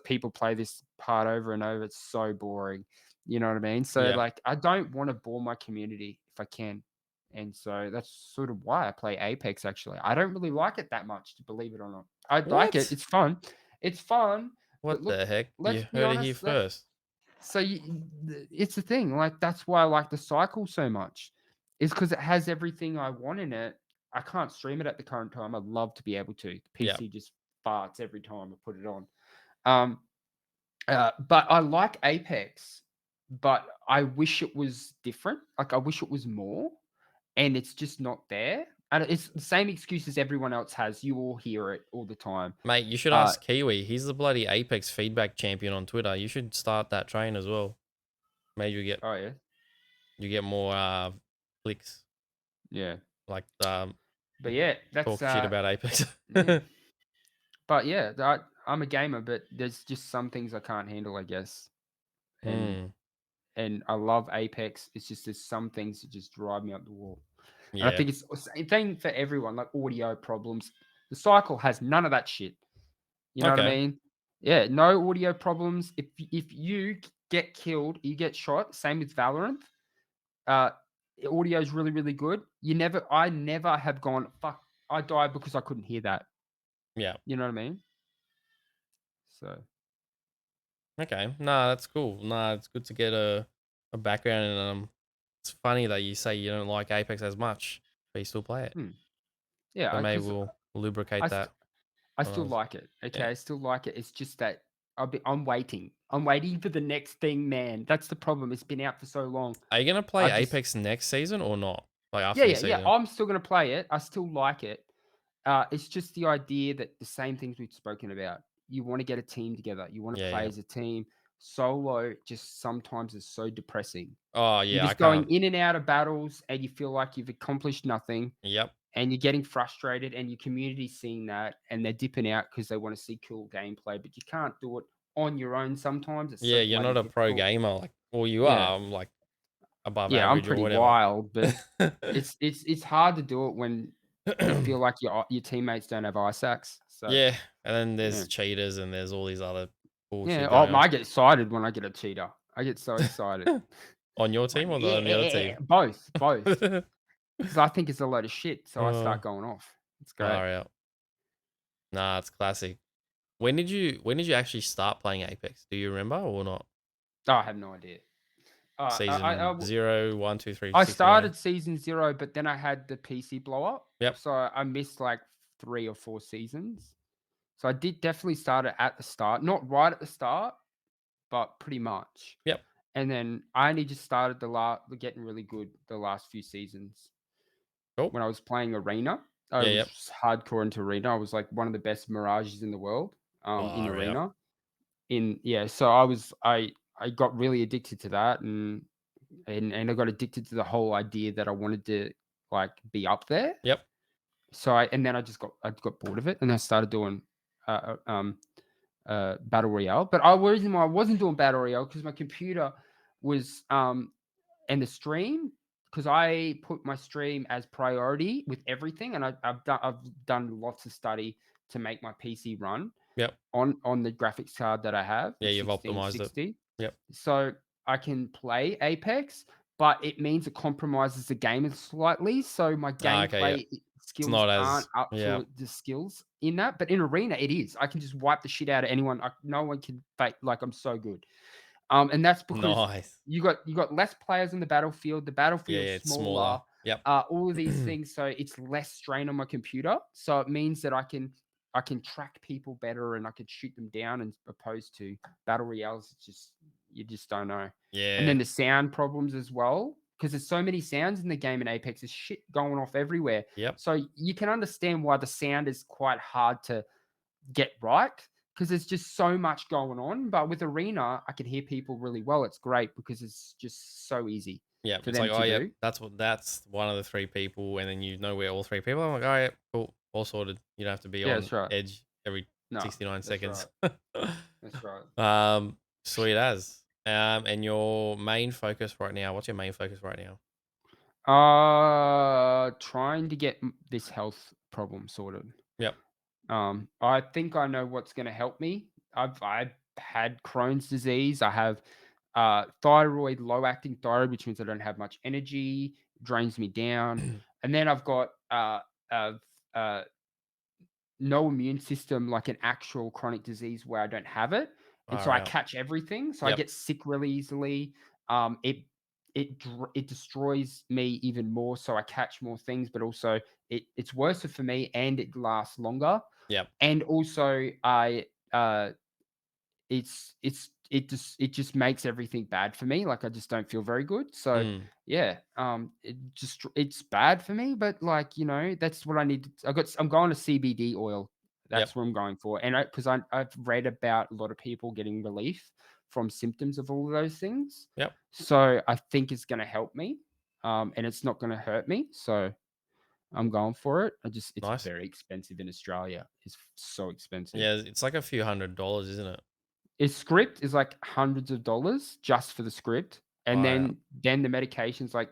people play this part over and over. It's so boring." You know what I mean? So, Yeah. like, I don't wanna bore my community if I can, and so that's sort of why I play Apex, actually. I don't really like it that much, to believe it or not. I like it. What? It's fun. It's fun, but What look, the heck? let's You be heard it here honest, first. so it's the thing, like, that's why I like the cycle so much, is because it has everything I want in it. I can't stream it at the current time. I'd love to be able to. The Yeah. PC just farts every time I put it on. Um, but I like Apex, but I wish it was different. Like, I wish it was more, and it's just not there. And it's the same excuses everyone else has. You all hear it all the time. Mate, you should Uh, ask Kiwi. He's the bloody Apex feedback champion on Twitter. You should start that train as well. Maybe oh, yeah. you get more clicks, Yeah. like But yeah, that's talk shit about Apex. yeah. But yeah, I'm a gamer, but there's just some things I can't handle, I guess. And Hmm. and I love Apex. It's just there's some things that just drive me up the wall. And I Yeah. think it's the same thing for everyone, like audio problems. The cycle has none of that shit. You know what I Okay. mean? Yeah, no audio problems. If you get killed, you get shot, same with Valorant. Uh Audio is really, really good. I never have gone, fuck, I died because I couldn't hear that. Yeah. You know what I mean? So Okay. Nah, that's cool. Nah, it's good to get a background and it's funny that you say you don't like Apex as much, but you still play it. hmm. Yeah, So maybe because we'll I lubricate st that I when I still was like it, okay? yeah. I still like it. It's just that I'm waiting. I'm waiting for the next thing, man. That's the problem. It's been out for so long. Are you gonna play I just Apex next season or not? Like Yeah, after yeah, this yeah. season? I'm still gonna play it. I still like it. It's just the idea that the same things we've spoken about. You wanna get a team together. You wanna Yeah, play yeah. as a team. Solo just sometimes is so depressing. Oh You're yeah, I just going can't. in and out of battles, and you feel like you've accomplished nothing. Yep. And you're getting frustrated and your community's seeing that and they're dipping out because they want to see cool gameplay, but you can't do it on your own sometimes. It's so Yeah, you're bloody not a pro difficult. gamer. Like, well, you Yeah. are. I'm like above Yeah, I'm average or pretty whatever. wild, but it's hard to do it when you feel like your teammates don't have ice axe. So Yeah, and then yeah. there's cheaters and there's all these other Yeah. bullshit Oh, going on. I get excited when I get a cheater. I get so excited. On your Like, team or yeah, on the other team? both, both. because I think it's a load of shit, so I Uh, start going off. It's great. far out. Nah, it's classic. When did you actually start playing Apex? Do you remember or not? Oh, I have no idea. Season zero, one, two, three, I 69. started season 0, but then I had the PC blow up, Yep. so I missed, like, 3 or 4 seasons. So I did definitely start it at the start, not right at the start, but pretty much. Yep. And then I only just started getting really good the last few seasons. Cool. When I was playing Arena, I Yeah, was yep. just hardcore into Arena. I was, like, one of the best Mirages in the world, in Far out. Arena. Yeah, so I got really addicted to that, and I got addicted to the whole idea that I wanted to, like, be up there. Yep. So and then I got bored of it, and I started doing, uh, uh, um, battle royale. But reason why I wasn't doing battle royale because my computer was, and the stream, because I put my stream as priority with everything, and I've done lots of study to make my PC run Yep. on the graphics card that I have, the Yeah, you've optimized it. 1660. Yep. So I can play Apex, but it means it compromises the game slightly. So my Ah, okay, yep. gameplay It's skills not aren't as up yeah. to the skills in that. But in Arena, it is. I can just wipe the shit out of anyone. No one can fake like I'm so good. And that's because Nice. you got less players on the battlefield. The Yeah, yeah, battlefield's it's smaller. smaller. Yep. All of these things, so it's less strain on my computer. So it means that I can track people better and I can shoot them down, as opposed to battle royales. It's just you just don't know. And Yeah. then the sound problems as well, because there's so many sounds in the game in Apex. There's shit going off everywhere. Yep. So you can understand why the sound is quite hard to get right, because there's just so much going on. But with Arena, I can hear people really well. It's great because it's just so easy Yep. for It's them like, oh to yep, do. that's one of the three people, and then you know where all three people are. I'm like, oh yeah, cool, all sorted. You don't have to be Yeah, on that's right. edge every No, 69 that's seconds. right. That's right. Sweet as. And your main focus right now, what's your main focus right now? Trying to get this health problem sorted. Yep. I think I know what's going to help me. I've had Crohn's disease. I have thyroid, low acting thyroid, which means I don't have much energy, drains me down, and then I've got uh, uh, no immune system, like an actual chronic disease where I don't have it, and so Far I out. catch everything. So I Yep. get sick really easily. It destroys me even more. So I catch more things, but also it's worse for me, and it lasts longer. Yep. And also, it just makes everything bad for me. Like I just don't feel very good. So Mm. yeah, it's bad for me. But like that's what I need. I'm going to CBD oil. Yep. That's what I'm going for. And I've read about a lot of people getting relief from symptoms of all of those things. Yep. So I think it's going to help me, and it's not going to hurt me. So I'm going for it. It's Nice. very expensive in Australia. It's so expensive. Yeah, it's like a few $100s, isn't it? His script is like hundreds of dollars just for the script, and Far out. then the medication's like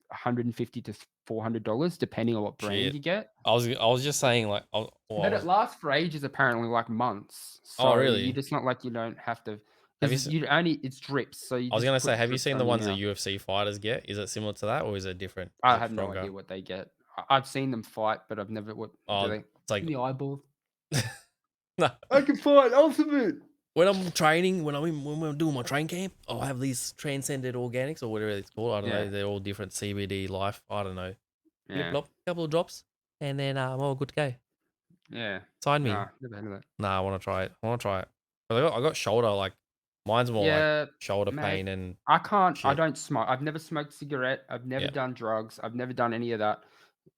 150 to $400 depending on what brand Shit. you get. I was just saying like But it lasts for ages, apparently, like months. oh So really? it's not like you don't have to, Have you because it's drips, so you I was just gonna say, put have you drips seen the on your ones the mouth. UFC fighters get? Is it similar to that, or is it different? Is I it have no stronger? idea what they get. I've seen them fight, but I've never what do Oh, they it's like in the eyeball. no. I can fight ultimate. When I'm training, when I'm doing my train camp, I'll have these transcended organics or whatever it's called. I don't know. Yeah, They're all different CBD life. I don't know. Flip yeah, flop, couple of drops, and then I'm all good to go. yeah. Sign me. Nah, never heard of that. Nah, I want to try it. I want to try it. But I got shoulder like mine's more like Yeah, shoulder mate. pain and I shit. don't smoke. I've never smoked a cigarette. I've never Yeah. done drugs. I've never done any of that.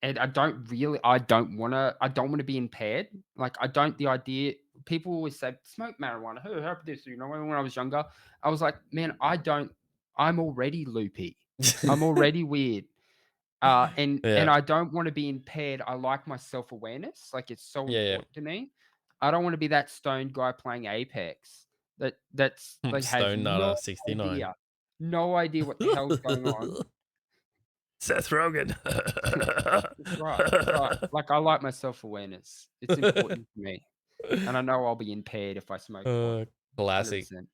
And I don't wanna be impaired. Like, I don't the idea people always say, "Smoke marijuana. Who help this?" When I was younger, I was like, "Man, I'm already loopy. I'm already weird." And Yeah. I don't wanna be impaired. I like my self-awareness, like, it's so Yeah. important to me. I don't wanna be that stoned guy playing Apex that's Yeah. like, has Stone Nutter no 69. idea what the hell's going on. Seth Rogen. That's right, that's right. Like, I like my self-awareness. It's important to me, and I know I'll be impaired if I smoke a lot, uh, classic. 100%.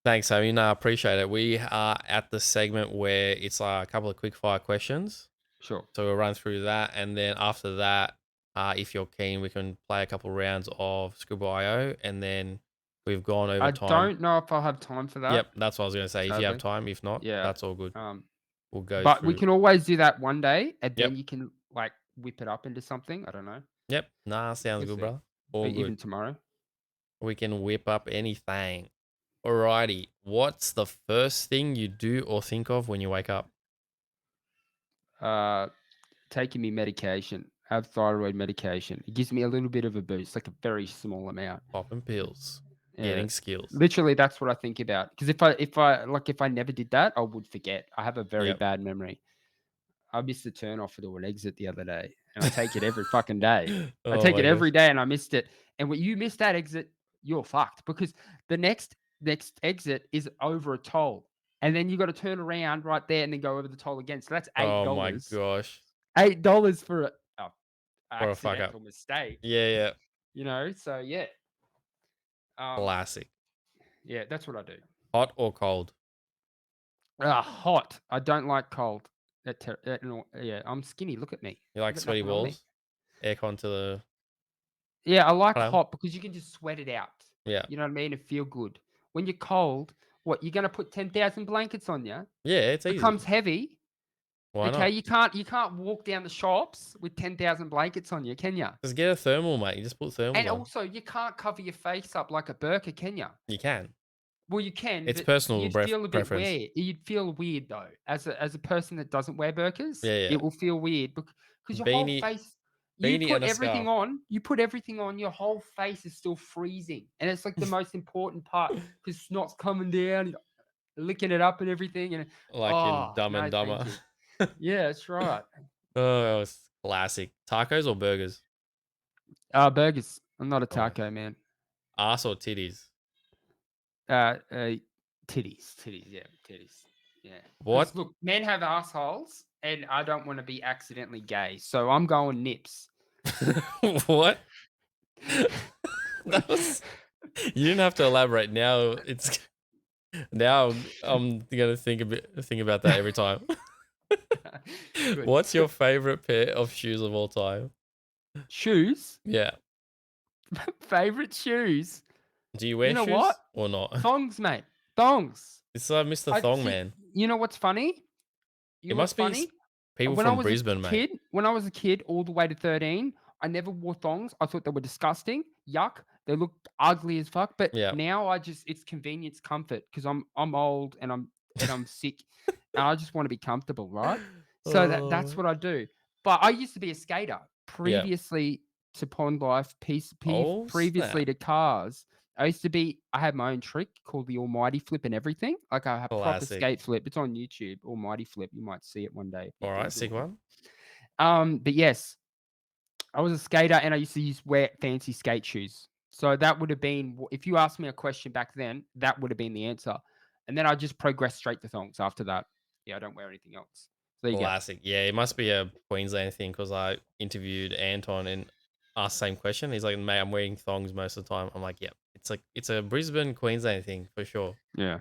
Thanks, I mean, I appreciate it. We are at the segment where it's a couple of quick fire questions. Sure. So we'll run through that, and then after that, if you're keen, we can play a couple rounds of Scribble.io, and then we've gone over I time. don't know if I'll have time for that, Yep, that's what I was gonna say. If you have sadly. time, if not, Yeah. that's all good. Um, We'll go but we through. can always do that one day, and then Yep, you can like whip it up into something. I don't know. yep. Nah, sounds We'll good, see. brother. All Even good. tomorrow. We can whip up anything. Alrighty. What's the first thing you do or think of when you wake up? Uh, taking me medication. I have thyroid medication. It gives me a little bit of a boost, like a very small amount. Popping pills. Yeah. Getting skills. Literally, that's what I think about. Because if I never did that, I would forget. I have a very Yep. bad memory. I missed the turn off or an exit the other day, and I take it every fucking day. I Oh take my it gosh. every day, and I missed it. And when you miss that exit, you're fucked because the next exit is over a toll, and then you got to turn around right there and then go over the toll again. So that's eight Oh my dollars. gosh. $8 for a For a fuck up. accidental mistake. Yeah, yeah. So yeah, um, Classic. yeah, that's what I do. Hot or cold? Hot. I don't like cold. No, yeah, I'm skinny. Look at me. You I like got sweaty nothing on me. balls? Aircon to the Yeah, I like hello? hot because you can just sweat it out. Yeah. You know what I mean? And feel good. When you're cold, what you're gonna put 10,000 blankets on you? Yeah, it's easy. Becomes heavy. Why Okay, not? you can't walk down the shops with 10,000 blankets on you, can you? Just get a thermal, mate. You just put thermals And on. also, you can't cover your face up like a burqa, can you? You can. Well, you can, It's but personal you'd feel a bit preference. weird. You'd feel weird though, as a person that doesn't wear burqas, Yeah, it yeah. will feel weird because your whole Beanie face. beanie and a scarf. You put everything on. Your whole face is still freezing, and it's like the most important part because snot's coming down, licking it up and everything. And Like in oh Dumb and no, thank Dumber. you. Yeah, that's right. Oh, it's classic. Tacos or burgers? Burgers. I'm not a Oh, taco man. ass or titties? Uh, uh, titties, yeah, titties, yeah. Because What? look, men have assholes, and I don't want to be accidentally gay, so I'm going nips. What? That was you didn't have to elaborate. Now it's now I'm gonna think about that every time. Good. What's your favorite pair of shoes of all time? Shoes, Yeah. favorite shoes. Do you You wear know what? shoes or not? Thongs, mate. Thongs. It's Mr. I Thong see. Man. You know what's funny? You It know what's must be funny? people When I from was a Brisbane, mate. kid, all the way to 13, I never wore thongs. I thought they were disgusting. Yuck. They looked ugly as fuck. But Yeah. now it's convenience comfort because I'm old and I'm sick and I just want to be comfortable, right? So that's Oh, what I do. But I used to be a skater yeah. previously to Pond Life, Oh previously snap! to cars. I had my own trick called the Almighty Flip and everything. Like I have proper Classic. skate flip. It's on YouTube, Almighty Flip. You might see it one day if you All right, Google sick it. one. But yes, I was a skater and I used to wear fancy skate shoes. So that would have been, if you asked me a question back then, that would have been the answer. And then I just progressed straight to thongs after that. Yeah, I don't wear anything else. So there you go. Classic. Yeah, it must be a Queensland thing because I interviewed Anton and asked the same question. He's like, "Mate, I'm wearing thongs most of the time." I'm like, "Yep, it's a Brisbane, Queensland thing for sure." Yeah.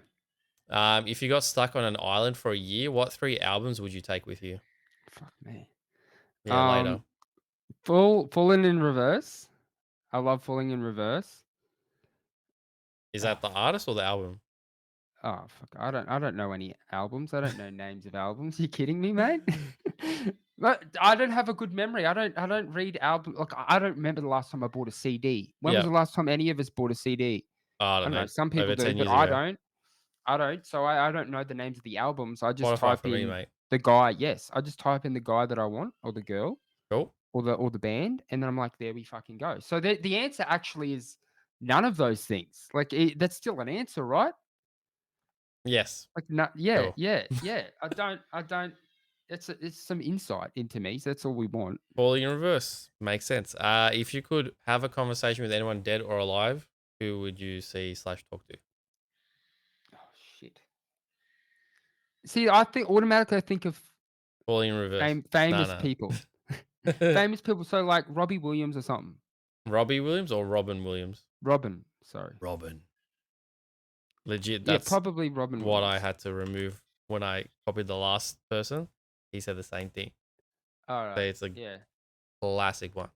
If you got stuck on an island for a year, what three albums would you take with you? Fuck me. Yeah, Um, later. falling in reverse. I love falling in reverse. Is Oh, that the artist or the album? fuck. I don't know any albums. I don't know names of albums. You kidding me, mate? But I don't have a good memory. I don't read album. Look, I don't remember the last time I bought a CD. When was Yeah, the last time any of us bought a CD? I I don't don't know. know. Some people Over do, 10 but years I ago. don't. I don't. So I don't know the names of the albums. I just Spotify type for me, in mate. the guy. Yes, I just type in the guy that I want or the girl Cool. or the band, and then I'm like, there we fucking go. So the answer actually is none of those things. Like that's still an answer, right? Yes. Like no, yeah, Sure. yeah, yeah. I don't. It's some insight into me. So that's all we want. Falling in reverse makes sense. If you could have a conversation with anyone dead or alive, who would you see slash talk to? Oh shit. See, I think automatically I think of Falling in reverse. No, famous no. people. Famous people. So like Robbie Williams or something. Robbie Williams or Robin Williams? Robin. Sorry. Robin. Legit. Yeah, That's probably Robin what I Williams. had to remove when I copied the last person. He said the same thing. All So right. it's a Yeah. classic one.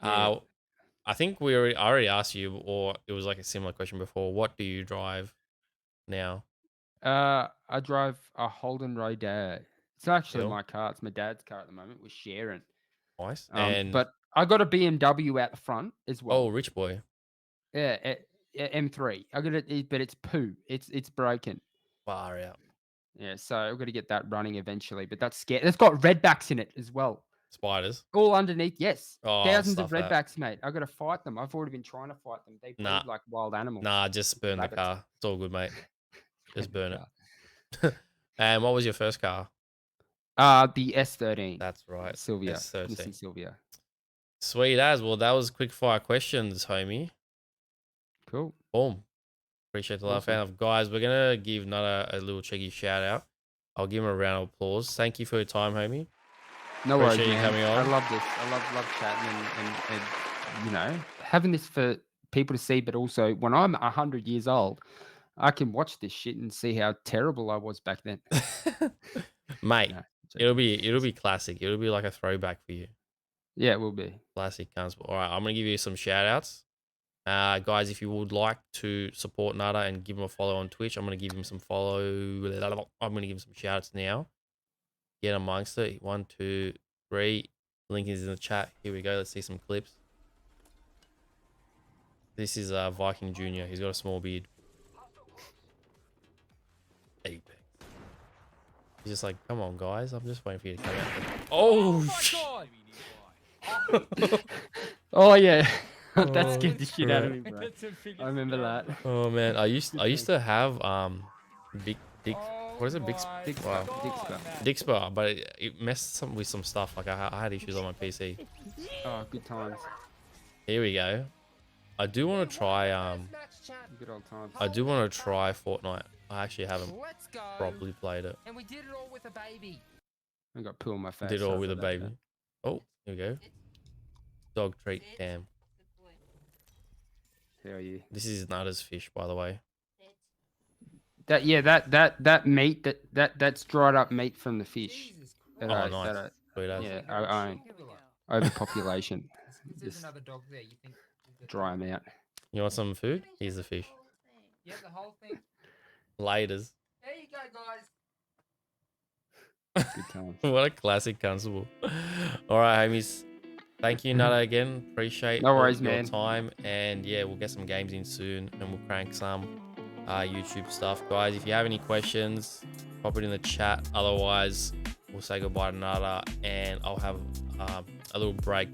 Yeah. I think I already asked you, or it was like a similar question before. What do you drive now? I drive a Holden Rodeo. It's actually Real my car. It's my dad's car at the moment. We're sharing. nice. And But I got a BMW out the front as oh, well. rich boy, Yeah, M3. I got it, but it's poo. It's broken. far out. Yeah, so I've got to get that running eventually. But that's scary. It's got redbacks in it as well. Spiders. All underneath, yes. Oh, Thousands of stuff that. redbacks, mate. I got to fight them. I've already been trying to fight them. They Nah, breed like wild animals. nah. Just burn the Rabbits. car. It's all good, mate. Just burn car. it. And what was your first car? The S13. That's right. Sylvia. S13. Nissan Sylvia. Sweet as well. That was quickfire questions, homie. Cool. Boom. Appreciate the love, Awesome. fan. Guys, we're gonna give Nutter a little cheeky shout out. I'll give him a round of applause. Thank you for your time, homie. No worries, Appreciate you man. coming on. I love this. I love chatting and having this for people to see, but also when I'm 100 years old, I can watch this shit and see how terrible I was back then. Mate, No, it'll joking. be classic. It'll be like a throwback for you. Yeah, it will be. Classic cunts. All right, I'm gonna give you some shout outs. Guys, if you would like to support Nutter and give him a follow on Twitch, I'm gonna give him some follow. I'm gonna give him some shout outs now. Get amongst it. 1, 2, 3. Link is in the chat. Here we go. Let's see some clips. This is Viking Junior. He's got a small beard. Apex. He's just like, come on, guys. I'm just waiting for you to come out. Oh, Oh yeah, that Oh, scared the shit out of me, crap. bro. I remember that. Oh man, I used to have big dick. What is it? Big Dick wow. Spur, Dick Spur. Dick Spur, but it messed with some stuff. Like I had issues on my PC. Oh, good times. Here we go. I do want to try Good old times. I do want to try Fortnite. I actually haven't Let's go. properly played it. And we did it all with a baby. I got poo on my face. Did it all sorry with for a that, baby. Dad. Oh, here we go. Dog treat cam. How are you? This is Nutter's fish, by the way. That meat that's dried up meat from the fish. That Oh, nice. Sweet as. Yeah, I own overpopulation. There's Just another dog there. You think dry them out. You want some food? Here's the fish. Yeah, the whole thing. Laters. There you go, guys. Good times. What a classic constable. All right, homies. Thank you, Nutter, again. Appreciate No worries, your man. time. And yeah, we'll get some games in soon and we'll crank some YouTube stuff. Guys, if you have any questions, pop it in the chat. Otherwise, we'll say goodbye to Nutter and I'll have a little break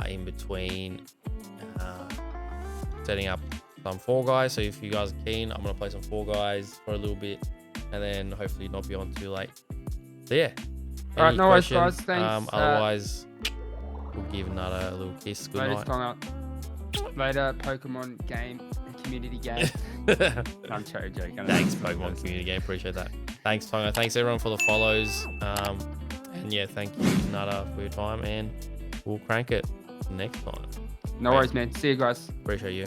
in between setting up some Fall Guys. So if you guys are keen, I'm going to play some Fall Guys for a little bit and then hopefully not be on too late. So yeah. All right, Any no worries, questions? guys. Thanks. Otherwise, we'll give Nutter a little kiss. Good Later, night. Tonga. Later, Pokemon game, community game. I'm totally joking. Thanks, Pokemon community game. Appreciate that. Thanks, Tonga. Thanks, everyone, for the follows. And yeah, thank you, Nutter, for your time. And we'll crank it next time. No worries, man. See you guys. Appreciate you.